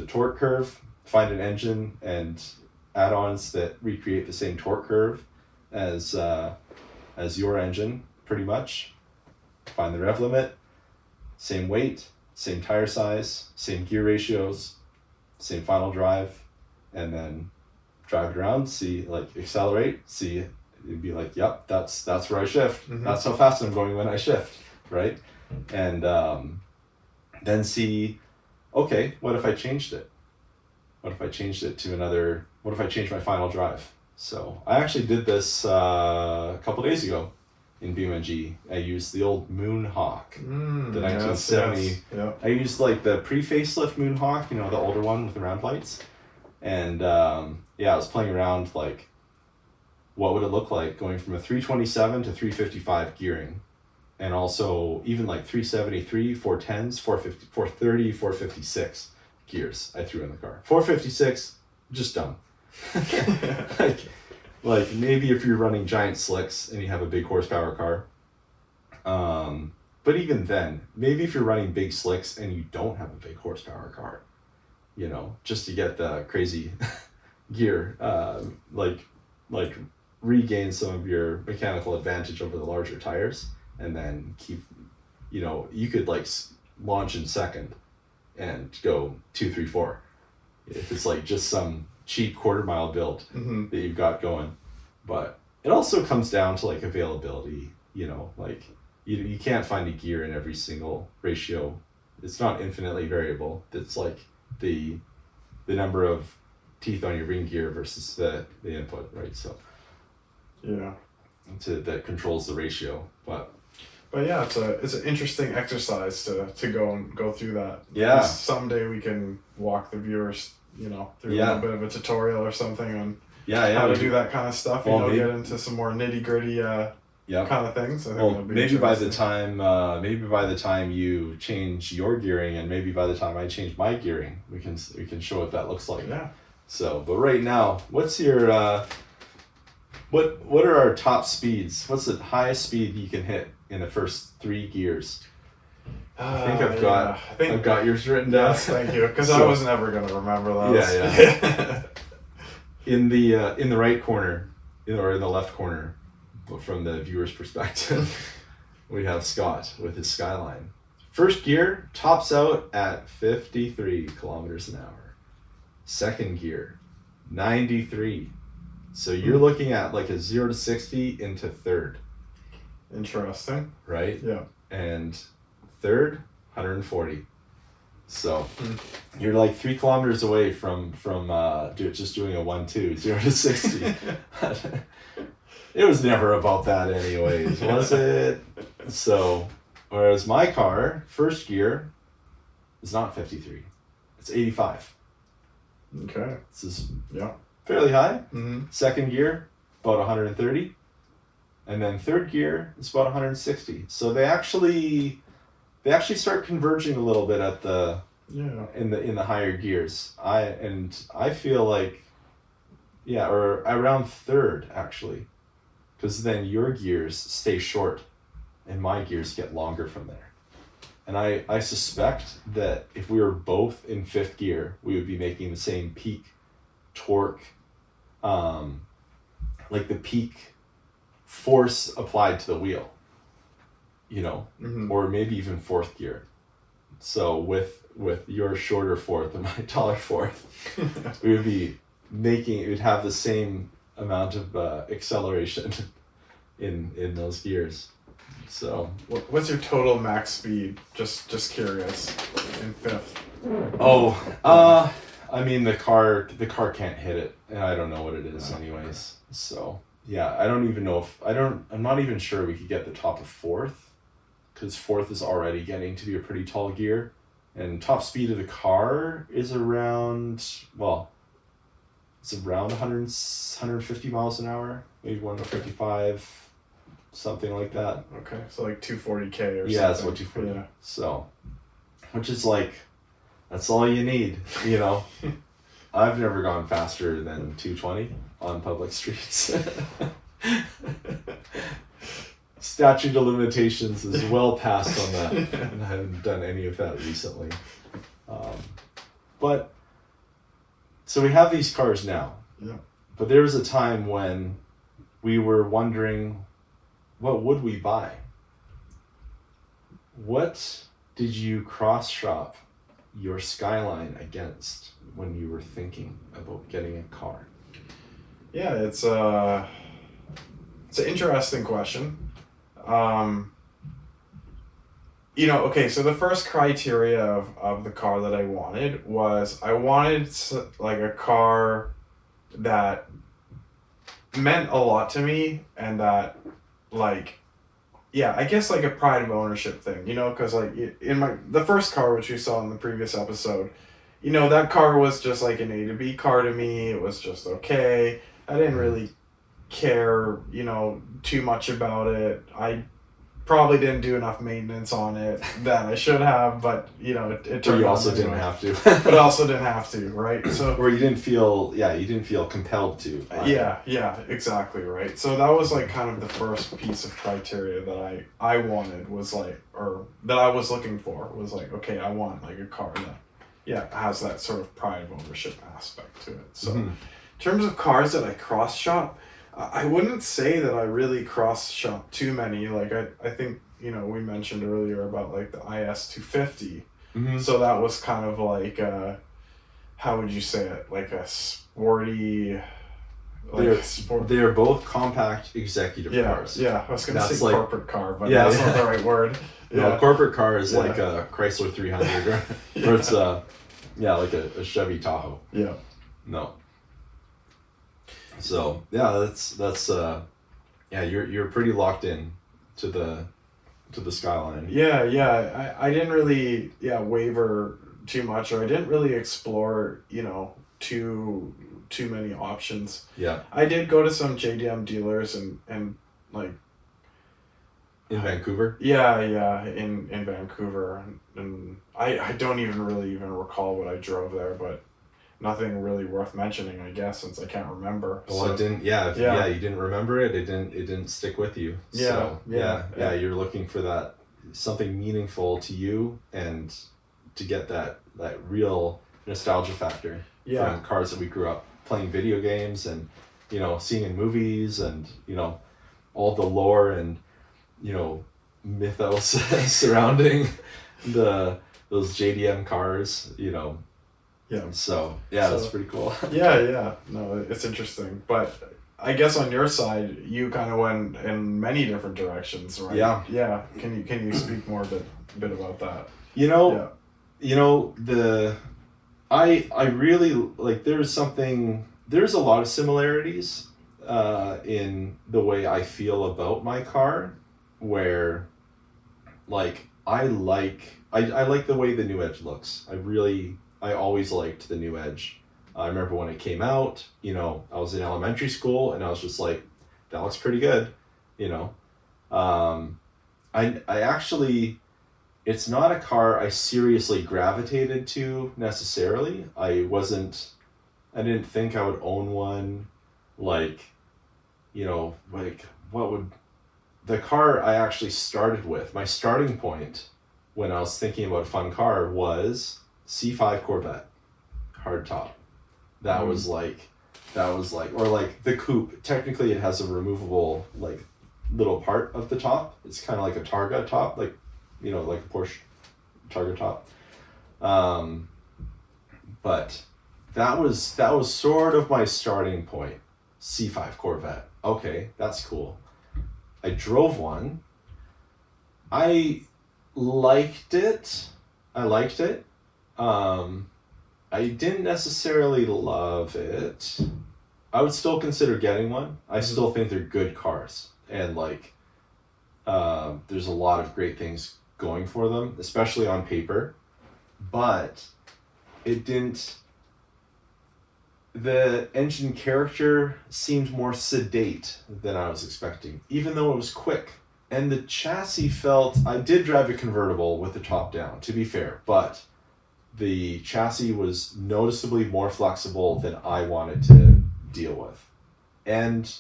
torque curve, find an engine and add-ons that recreate the same torque curve as your engine, pretty much. Find the rev limit, same weight, same tire size, same gear ratios, same final drive, and then drive it around, see, like, accelerate, see, it'd be like, yep, that's where I shift. Mm-hmm. That's how fast I'm going when I shift, right? And then see, okay, what if I changed it? What if I changed it to another, what if I changed my final drive? So I actually did this a couple days ago in BMG. I used the old Moonhawk, the 1970. Yes, yeah. I used like the pre-facelift Moonhawk, the older one with the round lights. And I was playing around, like, what would it look like going from a 327 to 355 gearing? And also even like 373, 410s, 450, 430, 456 gears I threw in the car. 456, just dumb. like maybe if you're running giant slicks and you have a big horsepower car. But even then, maybe if you're running big slicks and you don't have a big horsepower car, just to get the crazy gear, like regain some of your mechanical advantage over the larger tires, and then keep, you could like launch in second and go 2, 3, 4. If it's like just some cheap quarter-mile build that you've got going. But it also comes down to like availability, like you can't find a gear in every single ratio. It's not infinitely variable. It's like the number of teeth on your ring gear versus the input, right? So yeah, that controls the ratio. But yeah, it's an interesting exercise to go through that. Yeah. Someday we can walk the viewers, through a little bit of a tutorial or something on how to do that kind of stuff. Well, get into some more nitty gritty kind of things. I think well, maybe by the time you change your gearing, and maybe by the time I change my gearing, we can show what that looks like. Yeah. So, but right now, what's your what are our top speeds? What's the highest speed you can hit in the first 3 gears? I think I've got yours written down. Yes, thank you, because I was never gonna remember those. Yeah. In the right corner, or in the left corner, from the viewer's perspective, we have Scott with his Skyline. First gear tops out at 53 kilometers an hour. Second gear, 93. So you're looking at like a 0 to 60 into third. Interesting. Right? Yeah. And third, 140. So you're like 3 kilometers away from just doing a 1-2, 0 to 60. It was never about that anyways, was it? So, whereas my car, first gear, is not 53. It's 85. Okay. This is Yeah. fairly high. Mm-hmm. Second gear, about 130. And then third gear is about 160. So they actually start converging a little bit at the in the higher gears. I feel like or around third actually. Because then your gears stay short and my gears get longer from there. And I suspect that if we were both in 5th gear, we would be making the same peak torque, like the peak force applied to the wheel, or maybe even 4th gear. So with your shorter 4th and my taller 4th, we would be it would have the same amount of acceleration in those gears. So what's your total max speed? Just curious. In 5th. I mean the car can't hit it, and I don't know what it is anyways. So yeah, I don't even know I'm not even sure we could get the top of 4th, because 4th is already getting to be a pretty tall gear, and top speed of the car is around it's around 150 miles an hour, maybe 155, something like that. Okay, so like 240K or something. Yeah, it's what 240. Yeah. So, which is like, that's all you need, I've never gone faster than 220 on public streets. statute of limitations is well past on that, and I haven't done any of that recently. But so we have these cars now. Yeah. But there was a time when we were wondering, what would we buy? What did you cross shop your Skyline against when you were thinking about getting a car? Yeah, it's an interesting question. Okay, so the first criteria of the car that I wanted was I wanted like a car that meant a lot to me, and that like, yeah, I guess like a pride of ownership thing, because like in the first car, which you saw in the previous episode, that car was just like an A to B car to me. It was just okay. I didn't really care, too much about it. I probably didn't do enough maintenance on it that I should have, but it Or turned you out also anyway. didn't have to. But I also didn't have to, right? So Or you didn't feel compelled to. yeah, exactly, right. So that was like kind of the first piece of criteria that I wanted, was like, or that I was looking for, was like, okay, I want like a car that has that sort of pride of ownership aspect to it. So in terms of cars that I cross shop, I wouldn't say that I really cross shop too many. Like I think, we mentioned earlier about like the IS250. So that was kind of like how would you say it? Like a sporty, They're both compact executive cars. Yeah, I was gonna That's say like, corporate car, but that's not the right word. No, a corporate car is Yeah. like a Chrysler 300 or it's like a Chevy Tahoe. Yeah. No. So that's you're pretty locked in to the Skyline. Yeah. I didn't really waver too much, or I didn't really explore too many options. Yeah. I did go to some JDM dealers and like In Vancouver. Yeah, in Vancouver, and I don't even recall what I drove there, but nothing really worth mentioning, I guess, since I can't remember. Well, So, it didn't. Yeah, you didn't remember it. It didn't stick with you. So, Yeah. You're looking for that something meaningful to you, and to get that real nostalgia factor from cars that we grew up playing video games and seeing in movies, and all the lore and mythos surrounding those JDM cars. Yeah. So that's pretty cool. Yeah. No, it's interesting, but I guess on your side, you kind of went in many different directions, right? Yeah. Yeah. Can you speak more a bit about that? I really like, there's a lot of similarities in the way I feel about my car, where like I like the way the New Edge looks. I always liked the New Edge. I remember when it came out, I was in elementary school and I was just like, that looks pretty good, I actually, it's not a car I seriously gravitated to necessarily. I didn't think I would own one, like, what would, the car I actually started with, my starting point when I was thinking about a fun car was C5 Corvette, hardtop. That was like, or like the coupe. Technically, it has a removable like little part of the top. It's kind of like a Targa top, like like a Porsche Targa top. But that was sort of my starting point. C5 Corvette. Okay, that's cool. I drove one. I liked it. I didn't necessarily love it. I would still consider getting one. I still think they're good cars, and like there's a lot of great things going for them, especially on paper. But the engine character seemed more sedate than I was expecting, even though it was quick. And the chassis I did drive a convertible with the top down, to be fair, but the chassis was noticeably more flexible than I wanted to deal with. And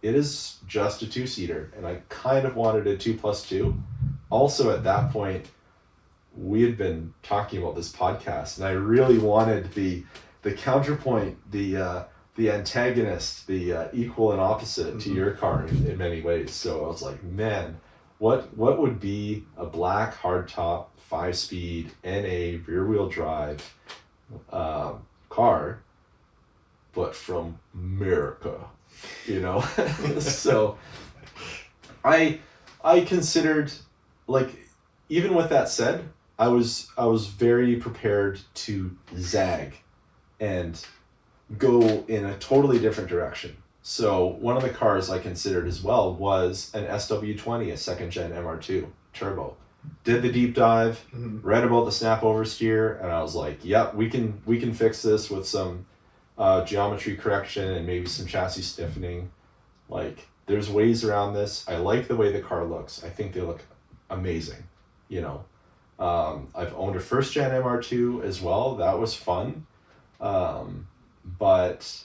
it is just a 2-seater, and I kind of wanted a 2+2. Also, at that point, we had been talking about this podcast, and I really wanted the counterpoint, the antagonist, the equal and opposite to your car in many ways. So I was like, man, what would be a black hardtop 5-speed NA rear-wheel drive car, but from America, you know? So I considered, like, even with that said, I was very prepared to zag and go in a totally different direction. So one of the cars I considered as well was an SW20, a second gen MR2 turbo. Did the deep dive, read about the snap oversteer, and I was like, yep, we can fix this with some geometry correction and maybe some chassis stiffening. Like, there's ways around this. I like the way the car looks. I think they look amazing, you know. I've owned a first gen MR2 as well. That was fun. But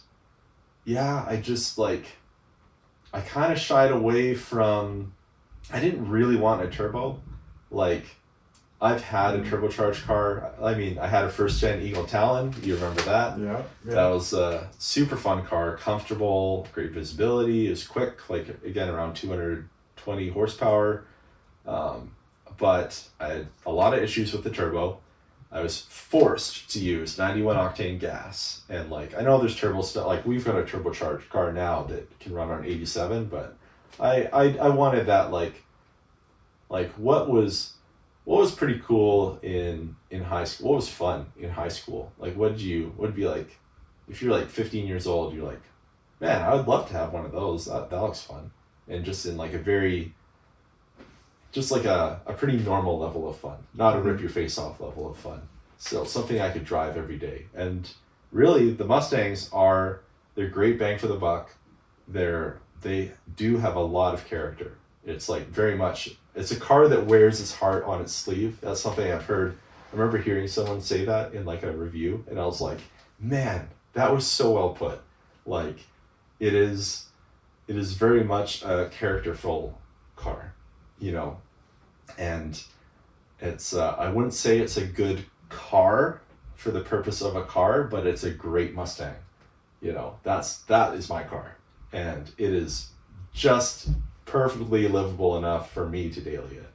yeah, I just I kind of shied away from, I didn't really want a turbo. Like, I've had a turbocharged car. I mean, I had a first gen Eagle Talon. You remember that? Yeah. That was a super fun car, comfortable, great visibility, is quick, like, again, around 220 horsepower. But I had a lot of issues with the turbo. I was forced to use 91 octane gas. And like, I know there's turbo stuff, like we've got a turbocharged car now that can run on 87, but I wanted that, like what was pretty cool in high school? What was fun in high school? Like, would be like, if you're like 15 years old, you're like, man, I would love to have one of those. That looks fun. And just in like a very, just like a pretty normal level of fun, not a rip your face off level of fun. So something I could drive every day. And really, the Mustangs they're great bang for the buck. They do have a lot of character. It's like very much, it's a car that wears its heart on its sleeve. That's something I've heard. I remember hearing someone say that in like a review, and I was like, man, that was so well put. Like, it is very much a characterful car, you know. And it's I wouldn't say it's a good car for the purpose of a car, but it's a great Mustang. You know, that is my car, and it is just perfectly livable enough for me to daily it.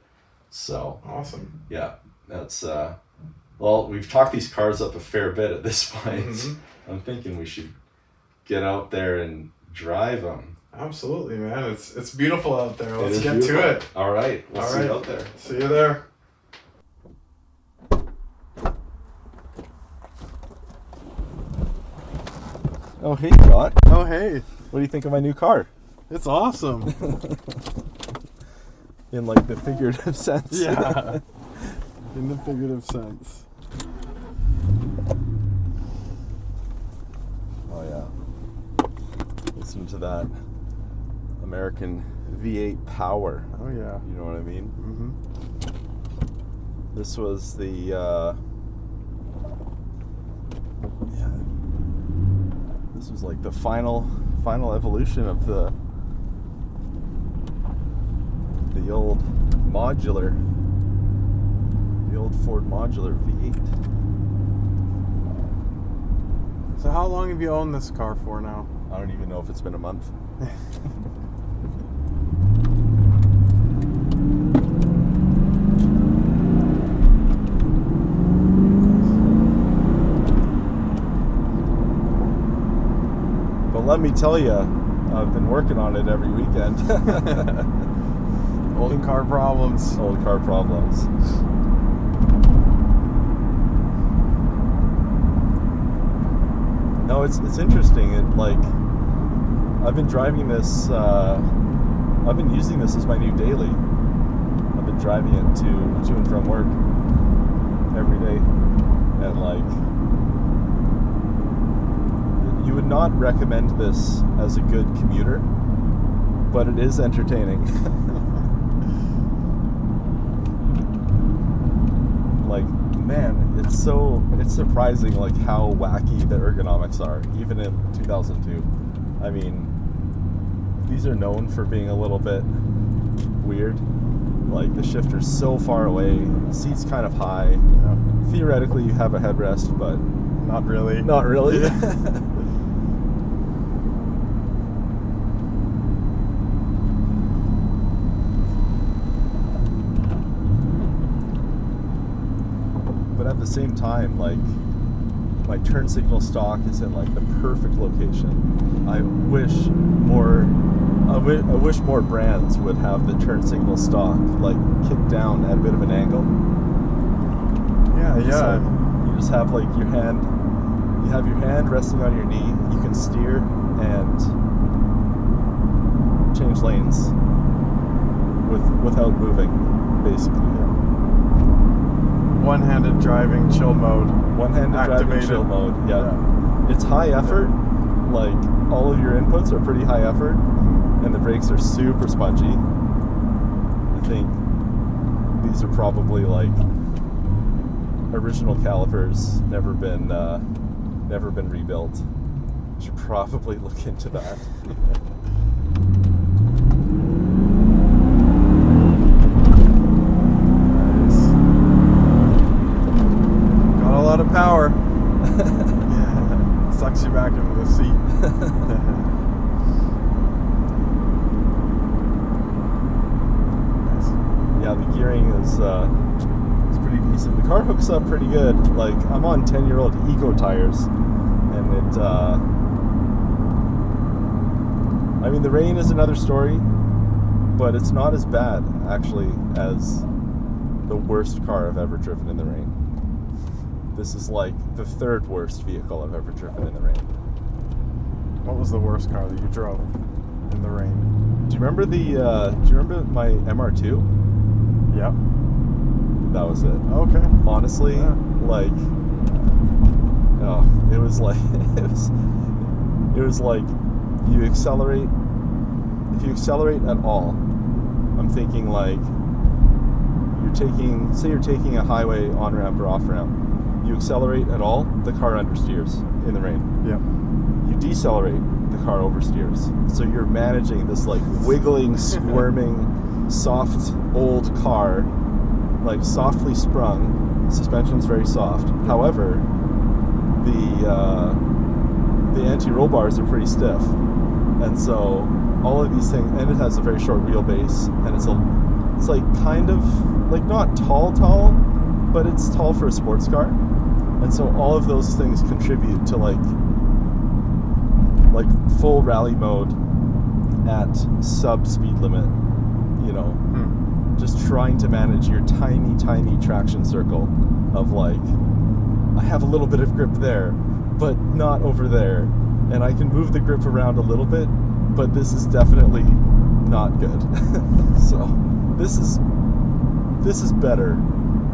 So awesome. Yeah, that's well, we've talked these cars up a fair bit at this point. I'm thinking we should get out there and drive them. Absolutely, man. It's beautiful out there. Let's get to it. All right. We'll see you out there. See you there. Oh, hey, Scott. Oh, hey. What do you think of my new car? It's awesome. In like the figurative sense. Yeah. In the figurative sense. Oh, yeah. Listen to that. American V8 power. Oh yeah. You know what I mean? This was the this was like the final evolution of the old Ford modular V8. So how long have you owned this car for now? I don't even know if it's been a month. But let me tell you, I've been working on it every weekend. Old car problems. Old car problems. No, it's interesting. It like, I've been driving this. I've been using this as my new daily. I've been driving it to and from work every day, and like, you would not recommend this as a good commuter, but it is entertaining. Like, man, it's surprising like how wacky the ergonomics are, even in 2002. I mean, these are known for being a little bit weird. Like the shifter's so far away, the seat's kind of high. Yeah. Theoretically, you have a headrest, but Not really. not really. But at the same time, like, my turn signal stock is in like the perfect location. I wish more brands would have the turn signal stock like kicked down at a bit of an angle. Yeah. So you just have like your hand resting on your knee. You can steer and change lanes without moving, basically. One-handed driving chill mode. One-handed driving Activated. chill mode. Yeah. It's high effort. Like all of your inputs are pretty high effort, and the brakes are super spongy. I think these are probably like original calipers, never been rebuilt. Should probably look into that. Nice. Got a lot of power. Yeah. Sucks you back into the seat. Nice. Yeah, the gearing is pretty decent. The car hooks up pretty good. Like, I'm on 10-year-old Eco tires, and it I mean, the rain is another story, but it's not as bad actually as the worst car I've ever driven in the rain. This is like the third worst vehicle I've ever driven in the rain. What was the worst car that you drove in the rain? Do you remember my MR2? Yep. That was it. Okay. Honestly, Yeah. like, oh, it was like it was like you accelerate. If you accelerate at all, I'm thinking like you're taking a highway on ramp or off ramp. You accelerate at all, the car understeers in the rain. Yep. You decelerate, the car oversteers. So you're managing this like wiggling, squirming, soft old car, like softly sprung. Suspension's very soft. However, the anti-roll bars are pretty stiff, and so all of these things, and it has a very short wheelbase, and it's like kind of like not tall, but it's tall for a sports car, and so all of those things contribute to like full rally mode at sub speed limit, you know. Just trying to manage your tiny traction circle of like, I have a little bit of grip there, but not over there, and I can move the grip around a little bit, but this is definitely not good. So this is better.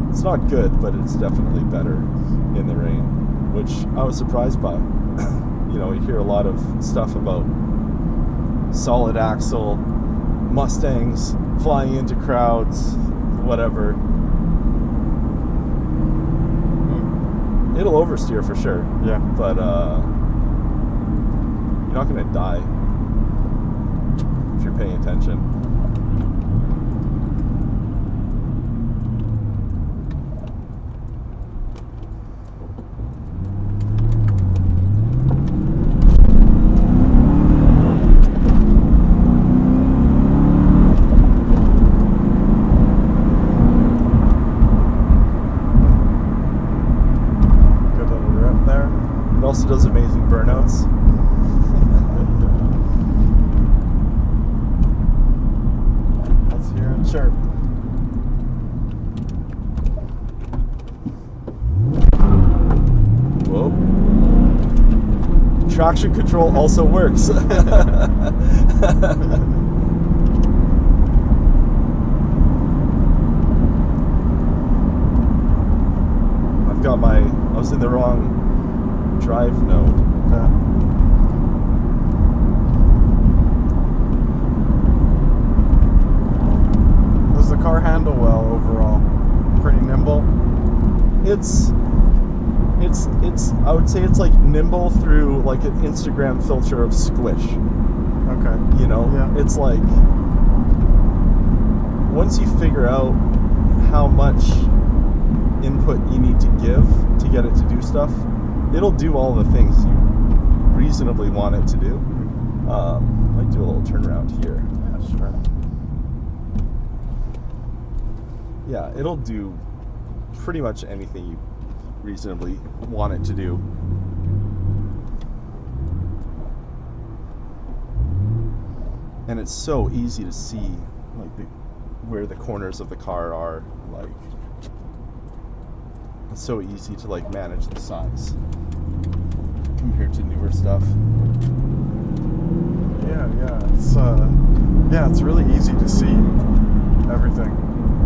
It's not good, but it's definitely better in the rain, which I was surprised by. You know, you hear a lot of stuff about solid axle Mustangs flying into crowds, whatever. It'll oversteer for sure. Yeah. But you're not gonna die if you're paying attention. It also does amazing burnouts. Let's hear it chirp. Whoa. Traction control also works. I was in the wrong drive node. Does the car handle well overall? Pretty nimble? It's I would say it's like nimble through like an Instagram filter of squish. Okay. You know, Yeah. it's like once you figure out how much input you need to give to get it to do stuff, it'll do all the things you reasonably want it to do. I might do a little turnaround here. Yeah, sure. Yeah, it'll do pretty much anything you reasonably want it to do. And it's so easy to see, like, where the corners of the car are. Like, it's so easy to, like, manage the size compared to newer stuff. It's really easy to see everything.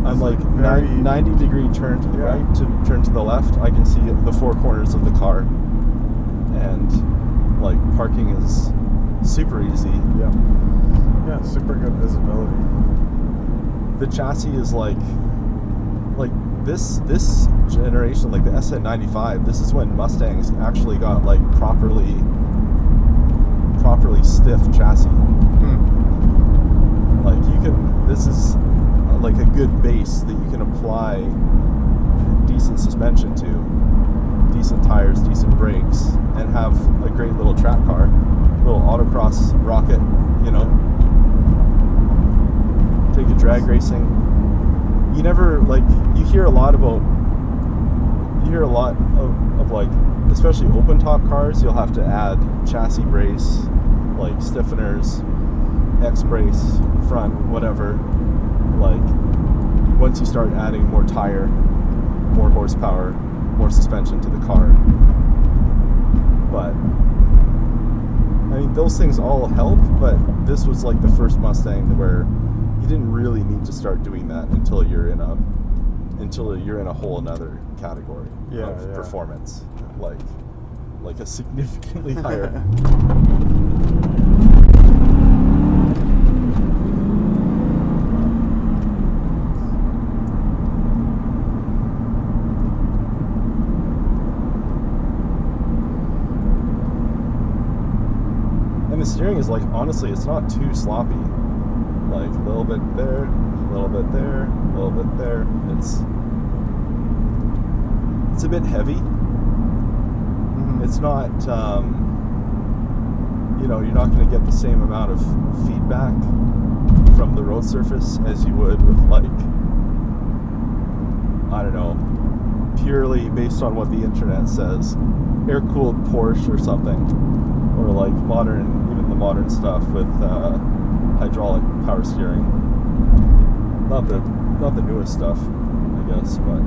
I'm like very 90-degree turn to the right to turn to the left. I can see the four corners of the car, and like parking is super easy. Yeah, super good visibility. The chassis is like this generation, like the SN95. This is when Mustangs actually got like properly stiff chassis. Like this is like a good base that you can apply decent suspension to, decent tires, decent brakes, and have a great little track car, little autocross rocket, you know. Take it drag racing. You never, like, you hear a lot of like, especially open top cars, you'll have to add chassis brace, like stiffeners, X brace, front, whatever. Like, once you start adding more tire, more horsepower, more suspension to the car. But I mean, those things all help, but this was like the first Mustang where you didn't really need to start doing that until you're in a whole another category of performance, like a significantly higher. And the steering is like, honestly, it's not too sloppy. Like a little bit there, a little bit there, a little bit there. It's a bit heavy. It's not, you're not going to get the same amount of feedback from the road surface as you would with, like, I don't know, purely based on what the internet says, air-cooled Porsche or something, or like even the modern stuff with hydraulic power steering. Not the newest stuff, I guess, but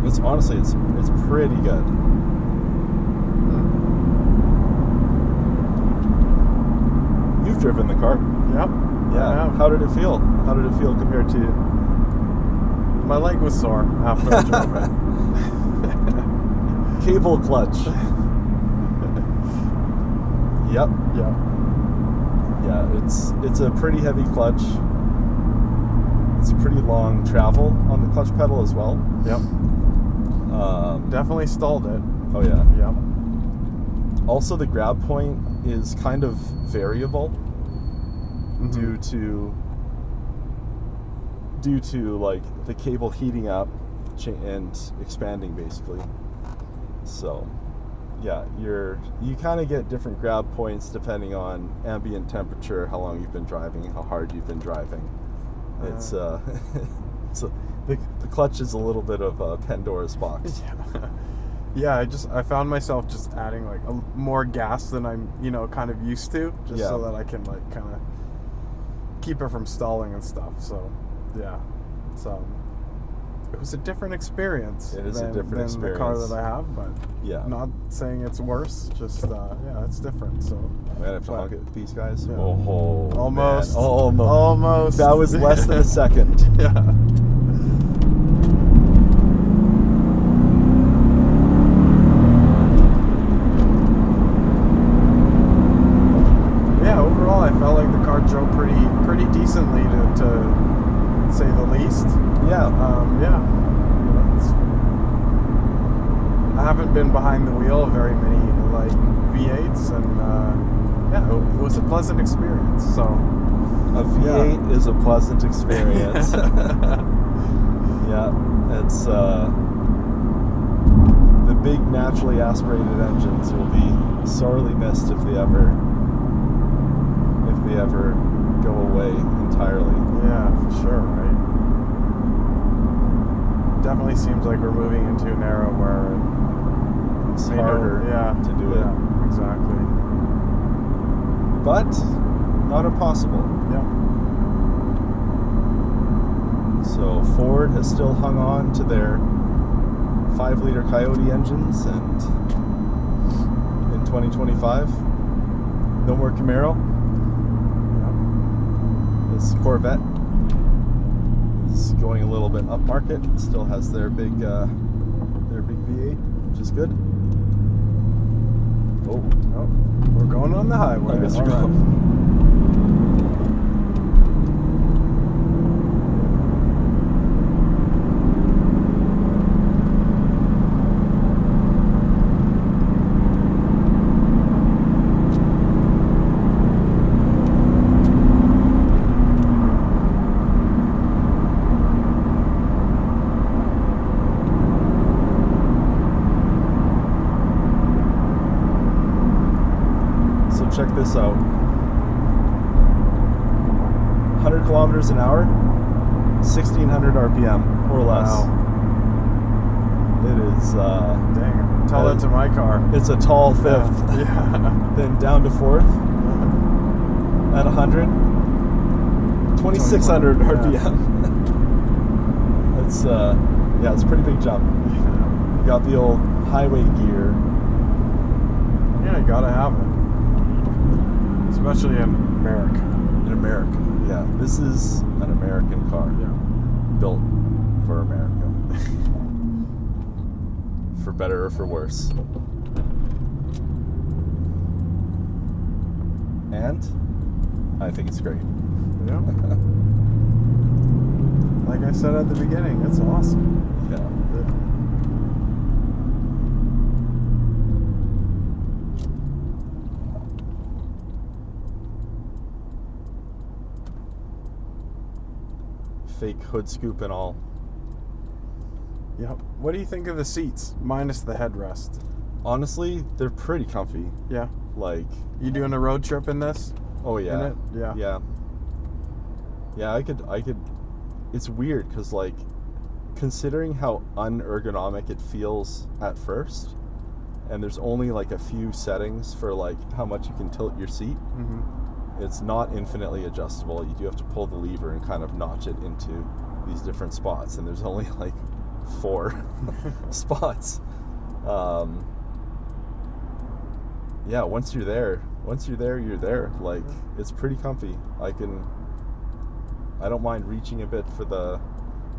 it's honestly it's pretty good. You've driven the car. Yep. Yeah. How did it feel? How did it feel compared to? My leg was sore after I drove it. Cable clutch. Yep. Yeah, it's a pretty heavy clutch. It's pretty long travel on the clutch pedal as well. Yep. Definitely stalled it. Oh yeah. Yep. Also, the grab point is kind of variable due to like the cable heating up and expanding basically. So yeah, you kind of get different grab points depending on ambient temperature, how long you've been driving, how hard you've been driving. It's the clutch is a little bit of a Pandora's box. Yeah, I found myself just adding like more gas than I'm kind of used to, just so that I can like kind of keep it from stalling and stuff. So yeah, it was a different experience. It is a different experience than the car that I have, but not saying it's worse. Just it's different. So I'm gonna have to honk at these guys. Yeah. Oh, almost, man. almost. That was less than a second. Yeah, overall, I felt like the car drove pretty decently to say the least. Yeah. I haven't been behind the wheel of very many like V8s, and yeah, it was a pleasant experience. So A V8 is a pleasant experience. Yeah, it's the big naturally aspirated engines will be sorely missed if they ever go away entirely. Yeah, for sure, right? Definitely seems like we're moving into an era where It's harder to do it. Exactly. But not impossible. Yeah. So Ford has still hung on to their 5-liter Coyote engines, and in 2025, no more Camaro. This Corvette is going a little bit upmarket. Still has their big V8, which is good. Oh, We're going on the highway. I guess All we're right. going. Check this out. 100 kilometers an hour, 1,600 RPM or less. Wow. It is. Dang. Tell that to my car. It's a tall fifth. Yeah. Then down to fourth at 100, 2,600 RPM. It's it's a pretty big jump. You got the old highway gear. Yeah, you gotta have it. Especially in America. In America, yeah. This is an American car. Yeah. Built for America. For better or for worse. And I think it's great. Yeah. Like I said at the beginning, it's awesome. Yeah. Fake hood scoop and all. Yep. What do you think of the seats, minus the headrest? Honestly, they're pretty comfy. Yeah. Like, You doing a road trip in this? oh yeah. In it? Yeah. Yeah. Yeah, I could it's weird cuz like considering how unergonomic it feels at first, and there's only like a few settings for like how much you can tilt your seat. Mm-hmm. It's not infinitely adjustable. You do have to pull the lever and kind of notch it into these different spots, and there's only like 4 spots. Yeah, once you're there, you're there. Like, it's pretty comfy. I don't mind reaching a bit for the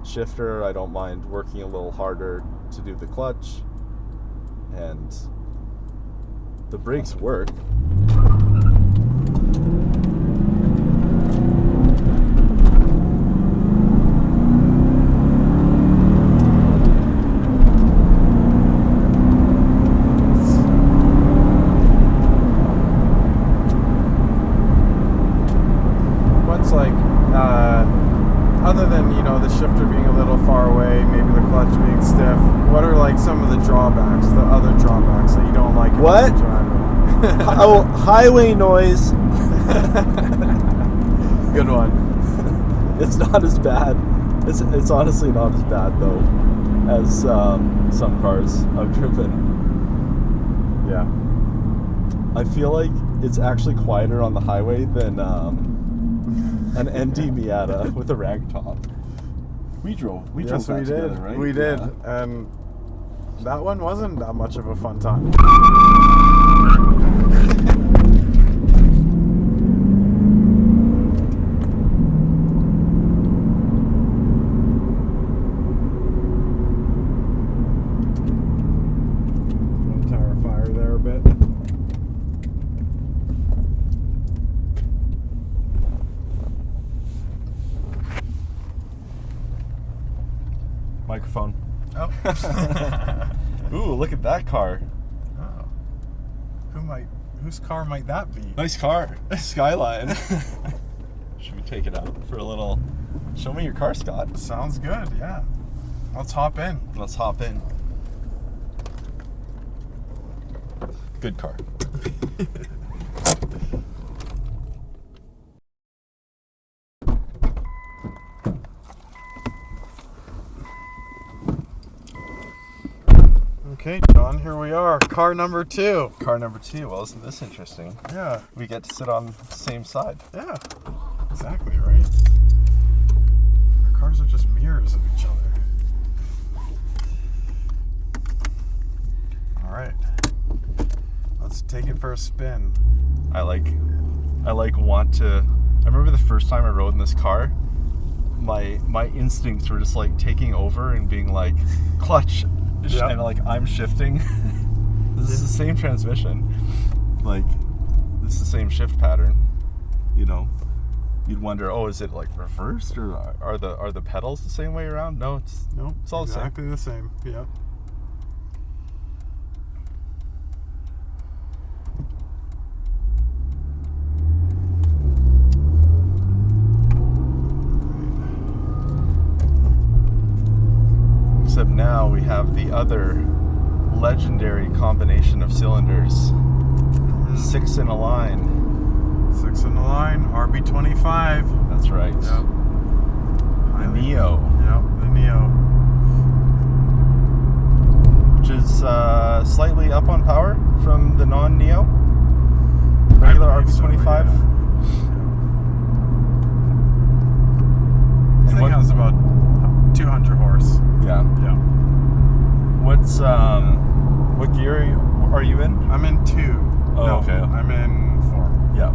shifter. I don't mind working a little harder to do the clutch, and the brakes work. What's like, other than, the shifter being a little far away, maybe the clutch being stiff, what are like some of the drawbacks, the other drawbacks that you don't like about What? driving? Oh, highway noise. Good one. It's not as bad. It's honestly not as bad though as some cars I've driven. Yeah. I feel like it's actually quieter on the highway than an ND Miata with a rag top. We drove Yes, that we together, did. right? We did. Yeah. And that one wasn't that much of a fun time. One tire fire there a bit. Microphone. Oh. Ooh, look at that car. Oh. Whose car might that be? Nice car. Skyline. Should we take it out for a little... Show me your car, Scott. Sounds good, yeah. Let's hop in. Let's hop in. Good car. Okay, John, here we are. Car number 2. Car number 2. Well, isn't this interesting? Yeah. We get to sit on the same side. Yeah. Exactly, right? Our cars are just mirrors of each other. All right. Let's take it for a spin. I want to... I remember the first time I rode in this car, my instincts were just like taking over and being like, clutch. Yep. And like I'm shifting. This is the same transmission. Like, this is the same shift pattern. You know, you'd wonder, oh, is it like reversed, or are the pedals the same way around? No, it's all exactly the same. Yeah. Except now we have the other legendary combination of cylinders. 6 in a line. 6 in the line, RB25. That's right. Yep. The Neo. Yep, the Neo. Which is slightly up on power from the non-Neo. Regular RB25. So, yeah. This thing has about 200 horse. Yeah. Yeah. What's what gear are you in? I'm in 2. Oh, no, okay. I'm in 4. Yeah.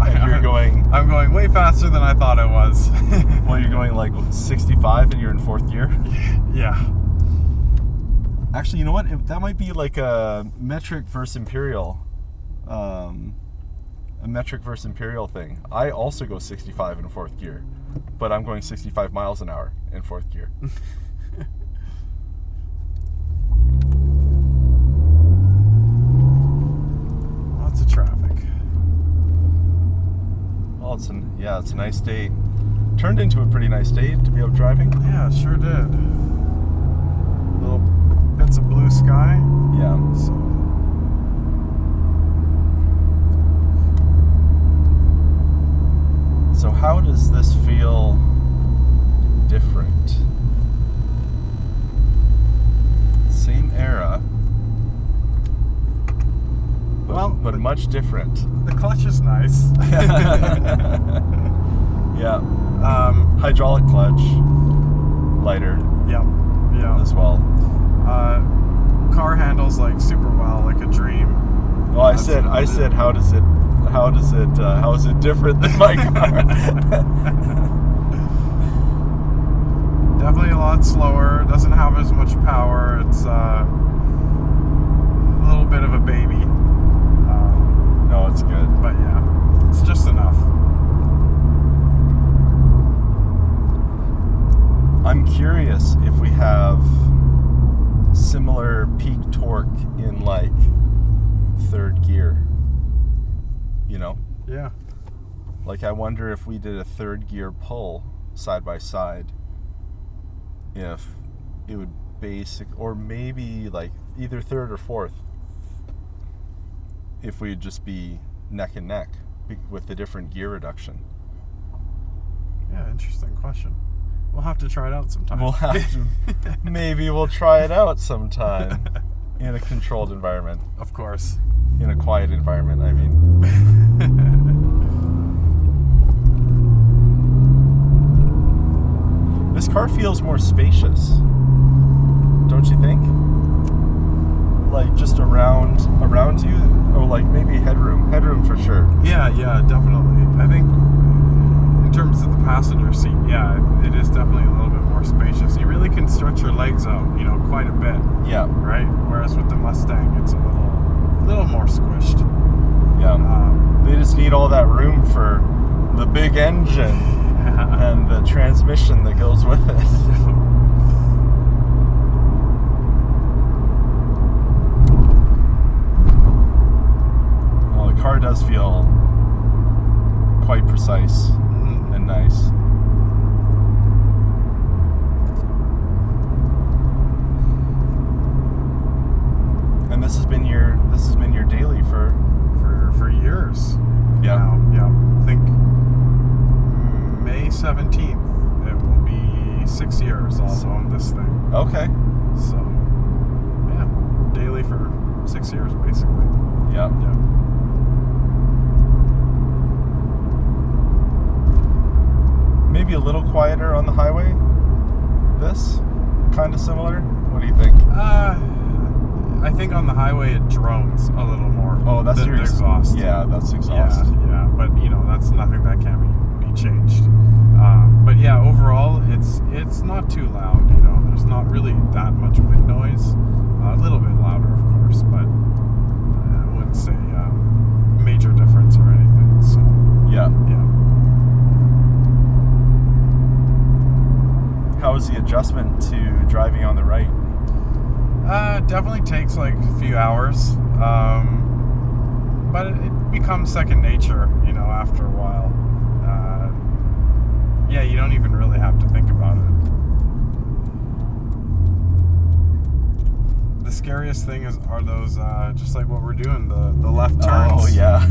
And you're going... I'm going way faster than I thought I was. Well, you're going like 65 and you're in 4th gear? Yeah. Actually, you know what? That might be like a metric versus imperial. A metric versus imperial thing. I also go 65 in 4th gear, but I'm going 65 miles an hour in 4th gear. Lots of traffic. Well, it's a nice day. Turned into a pretty nice day to be out driving. Yeah, it sure did. Little bits of blue sky. Yeah. So how does this feel different? Same era, but much different. The clutch is nice. Yeah. Hydraulic clutch, lighter. Yep. Yeah. As well. Car handles like super well, like a dream. Well, I said, how is it different than my car? Definitely a lot slower. Doesn't have as much power. It's a little bit of a baby. No, it's good. But yeah, it's just enough. I'm curious if we have similar peak torque in like 3rd gear. You know? Yeah. Like, I wonder if we did a 3rd gear pull side by side, if it would or maybe like either 3rd or 4th, if we'd just be neck and neck with the different gear reduction. Yeah, interesting question. We'll have to try it out sometime. We'll have to. Maybe we'll try it out sometime in a controlled environment. Of course. In a quiet environment, I mean. This car feels more spacious, don't you think? Like just around you, or like maybe headroom for sure. Yeah, definitely. I think in terms of the passenger seat, yeah, it is definitely a little bit more spacious. You really can stretch your legs out, quite a bit. Yeah. Right? Whereas with the Mustang, it's a little more squished. Yeah. They just need all that room for the big engine and the transmission that goes with it. does feel quite precise and nice. And this has been your daily for years. Yeah. Now. Yeah. I think May 17th it will be 6 years I'll own this thing. Okay. So yeah, daily for 6 years basically. Yeah. Yeah. Maybe a little quieter on the highway. This kind of similar. What do you think? I think on the highway it drones a little more. Oh, that's your exhaust. Yeah, that's exhaust. Yeah, but that's nothing that can be changed. But yeah, overall it's not too loud. There's not really that much wind noise. A little bit louder, of course, but I wouldn't say major difference or anything. So Yeah. yeah. How was the adjustment to driving on the right? Definitely takes like a few hours, but it becomes second nature, after a while. Yeah, you don't even really have to think about it. The scariest thing are those, just like what we're doing, the left turns. Oh yeah.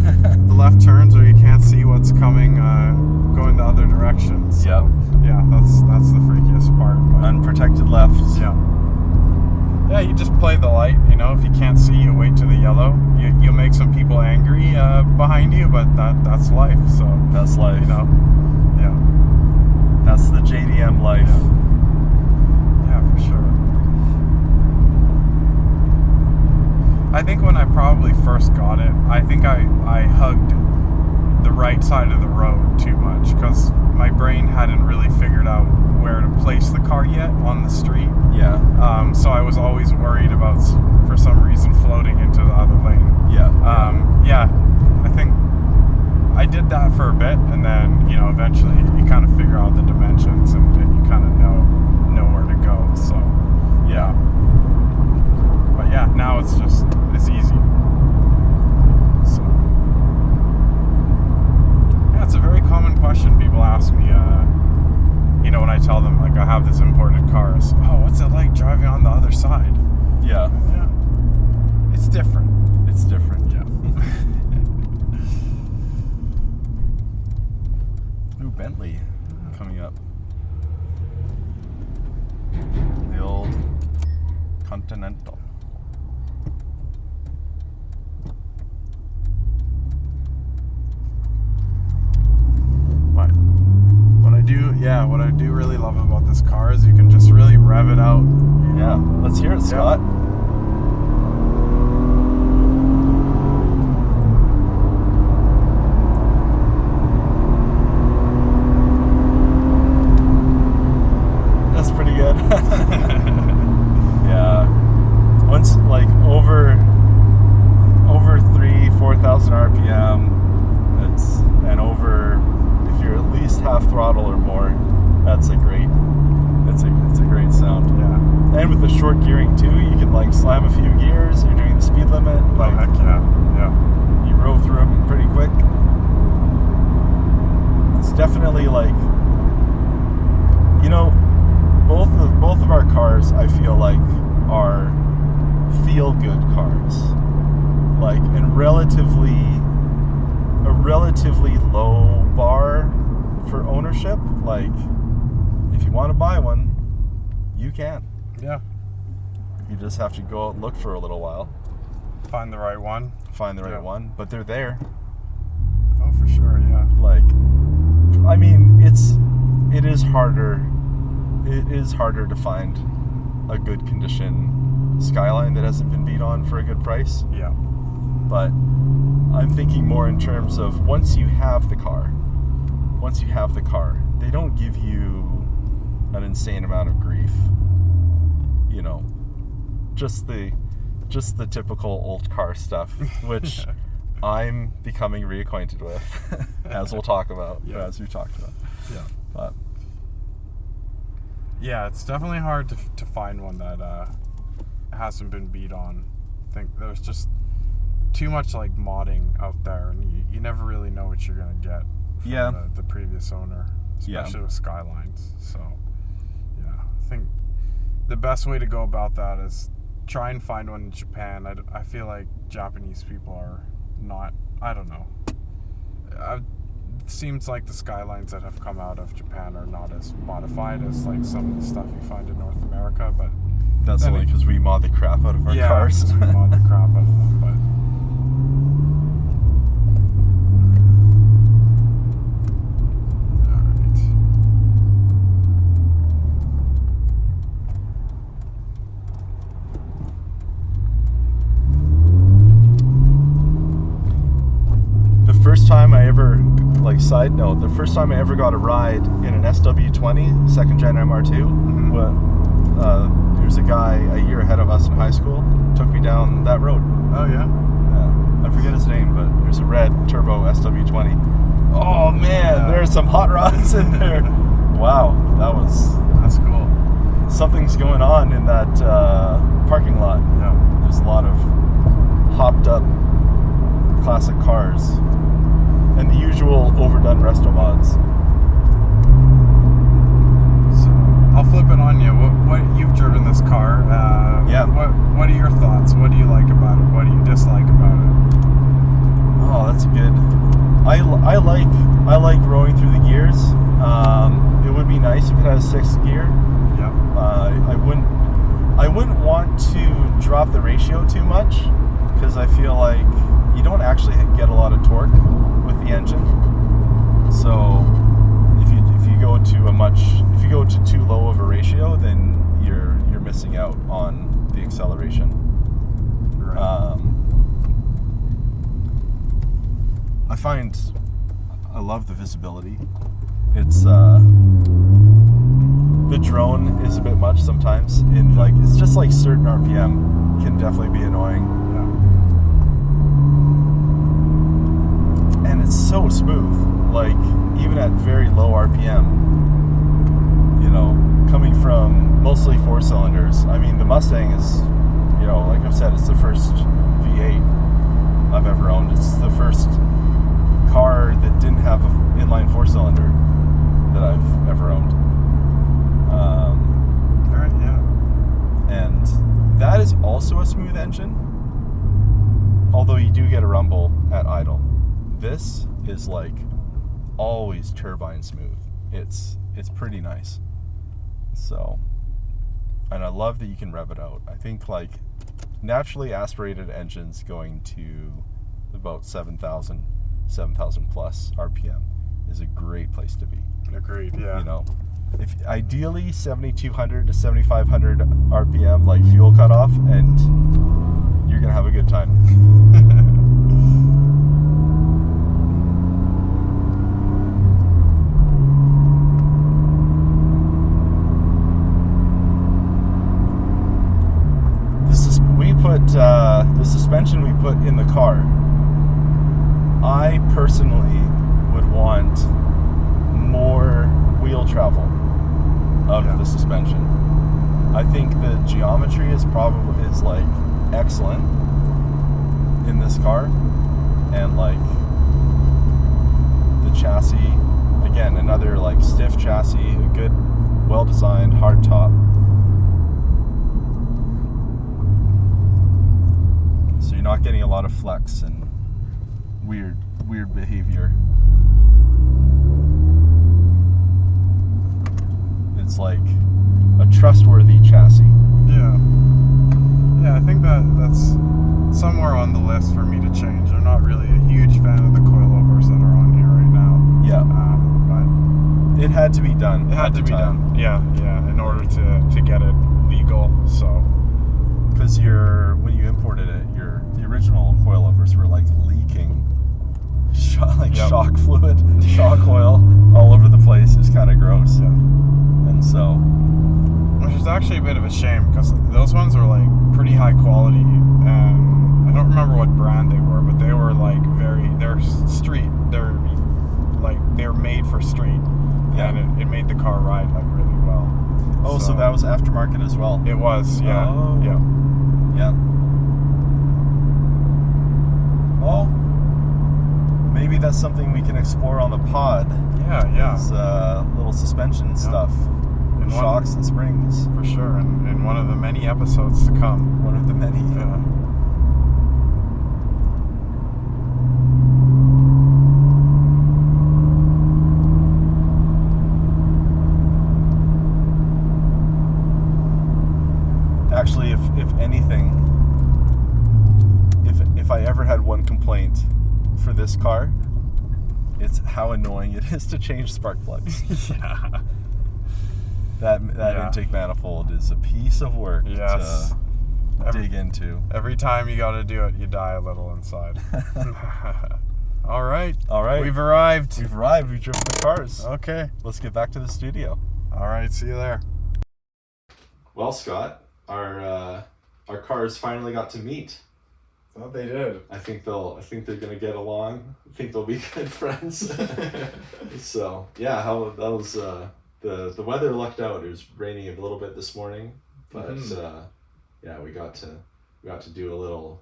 The left turns where you can't see what's coming, going the other direction. So, Yep. yeah, that's the freakiest part. But, Unprotected left. yeah. Yeah, you just play the light, if you can't see, you wait to the yellow. You'll make some people angry behind you, but that's life, so... That's life. Yeah. That's the JDM life. Yeah, for sure. I think when I probably first got it, I think I hugged the right side of the road too much, because my brain hadn't really figured out where to place the car yet on the street. Yeah. So I was always worried about, for some reason, floating into the other lane. Yeah. Yeah, I think I did that for a bit, and then, eventually you kind of figure out the dimensions and you kind of know where to go. So, yeah. But yeah, now it's easy. So, yeah, it's a very common question people ask me, when I tell them, like, I have this imported car. It's, oh, what's it like driving on the other side? Yeah. Yeah. It's different. It's different. Yeah. Ooh, Bentley coming up. The old Continental. But what I do really love about this car is you can just really rev it out. Yeah. Let's hear it, Scott. That's pretty good. Yeah. Once like over 4,000 RPM, and over, if you're at least half throttle or more, it's a great sound. Yeah. And with the short gearing too, you can like slam a few gears. You're doing the speed limit. Like, Oh, heck yeah. Yeah. you row through them pretty quick. It's definitely like, both of our cars, I feel like, are feel-good cars. Like, and a relatively low bar for ownership. Like, if you want to buy one, you can. Yeah. You just have to go out and look for a little while. Find the right one. Find the right Yeah. one, but they're there. Oh, for sure, yeah. Like, I mean, it is harder to find a good condition Skyline that hasn't been beat on for a good price. Yeah. But I'm thinking more in terms of once you have the car, they don't give you an insane amount of grief. Just the typical old car stuff, which I'm becoming reacquainted with, as we'll talk about, Yeah. as we talked about. Yeah. But Yeah, it's definitely hard to find one that hasn't been beat on. I think there's just too much like modding out there, and you never really know what you're gonna get from the previous owner, especially with Skylines. So yeah, I think the best way to go about that is try and find one in Japan. I feel like Japanese people are not, I don't know, it seems like the Skylines that have come out of Japan are not as modified as like some of the stuff you find in North America, but that's only because we mod the crap out of our cars. Yeah, we mod the crap out of them, but first time I ever, like side note, the first time I ever got a ride in an SW20 second gen MR2, there was a guy a year ahead of us in high school, took me down that road. Oh yeah? Yeah. I forget his name, but there's a red turbo SW20. Oh man, there's some hot rods in there. Wow, that's cool. Something's going on in that parking lot. Yeah. There's a lot of hopped up classic cars. And the usual overdone resto mods. So I'll flip it on you. What you've driven this car? What are your thoughts? What do you like about it? What do you dislike about it? Oh, that's good. I like rowing through the gears. It would be nice if it had a 6th gear. Yeah. I wouldn't want to drop the ratio too much because I feel like you don't actually get a lot of torque with the engine. So if you go to too low of a ratio, then you're missing out on the acceleration. Right. I love the visibility. It's the drone is a bit much sometimes. It's just like certain RPM can definitely be annoying. And it's so smooth, like even at very low RPM, coming from mostly 4 cylinders. I mean, the Mustang is, like I've said, it's the first V8 I've ever owned. It's the first car that didn't have an inline 4 cylinder that I've ever owned. Alright, yeah. And that is also a smooth engine, although you do get a rumble at idle. This is like always turbine smooth. It's pretty nice. So, and I love that you can rev it out. I think like naturally aspirated engines going to about 7,000 plus RPM is a great place to be. Agreed, yeah. If ideally 7,200 to 7,500 RPM like fuel cutoff, and you're gonna have a good time. The suspension we put in the car, I personally would want more wheel travel out of the suspension. I think the geometry is like excellent in this car, and like the chassis, again, another like stiff chassis, a good, well-designed hard top. So you're not getting a lot of flex and weird behavior. It's like a trustworthy chassis. Yeah, I think that's somewhere on the list for me to change. I'm not really a huge fan of the coilovers that are on here right now. Yeah, but it had to be done. It had to be done. Yeah, in order to get it legal. So, because when you imported it, the original coilovers were like leaking, shock fluid, shock oil all over the place. It's kind of gross. Yeah. And so, which is actually a bit of a shame because those ones are like pretty high quality, and I don't remember what brand they were, but they were like they're street. They're made for street, and it made the car ride like really well. Oh, so that was aftermarket as well. It was, yeah. Oh. Yeah. maybe that's something we can explore on the pod. Yeah. Is, little suspension stuff, And shocks and springs. For sure, and in one of the many episodes to come. One of the many. Actually, if anything, if I ever had one complaint for this car, it's how annoying it is to change spark plugs. Yeah. That intake manifold is a piece of work Yes. to dig into. Every time you got to do it, you die a little inside. All right. We've arrived. We've driven the cars. Okay. Let's get back to the studio. All right. See you there. Well, Scott, our cars finally got to meet. Thought they did. I think they're gonna get along. I think they'll be good friends. So yeah, that was the weather lucked out. It was raining a little bit this morning, but yeah, we got to do a little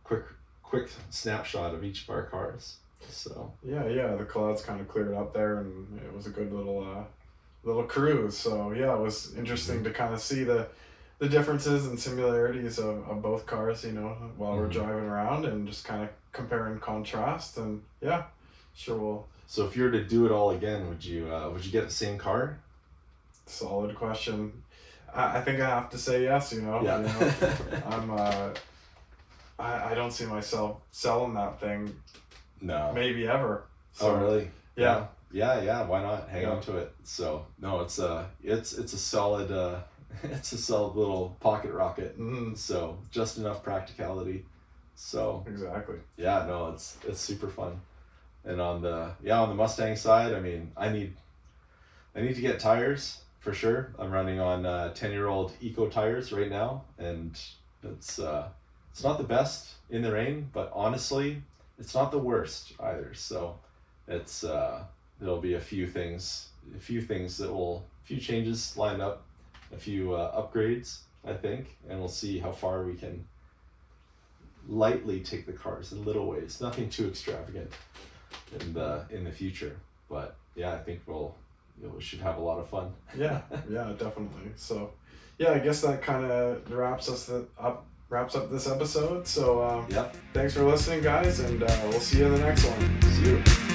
quick snapshot of each of our cars. So Yeah. The clouds kind of cleared up there, and it was a good little cruise. So yeah, it was interesting to kind of see the differences and similarities of both cars, while we're driving around, and just kind of compare and contrast. And yeah, sure we'll. So if you were to do it all again, would you get the same car? Solid question. I think I have to say yes. Yeah. I don't see myself selling that thing. No. Maybe ever. So, Oh really? Yeah. Yeah. Why not hang on to it? So no, it's a solid it's a solid little pocket rocket. So just enough practicality. So Exactly. yeah, no, it's super fun. And on the Mustang side, I mean, I need to get tires for sure. I'm running on 10-year-old Eco tires right now, and it's not the best in the rain, but honestly, it's not the worst either. So it's there'll be a few changes lined up, a few upgrades, I think, and we'll see how far we can lightly take the cars in little ways. Nothing too extravagant in the future, but yeah, I think we should have a lot of fun. Yeah, definitely. So yeah, I guess that kind of wraps up this episode. So Yep. thanks for listening, guys, and we'll see you in the next one. See you.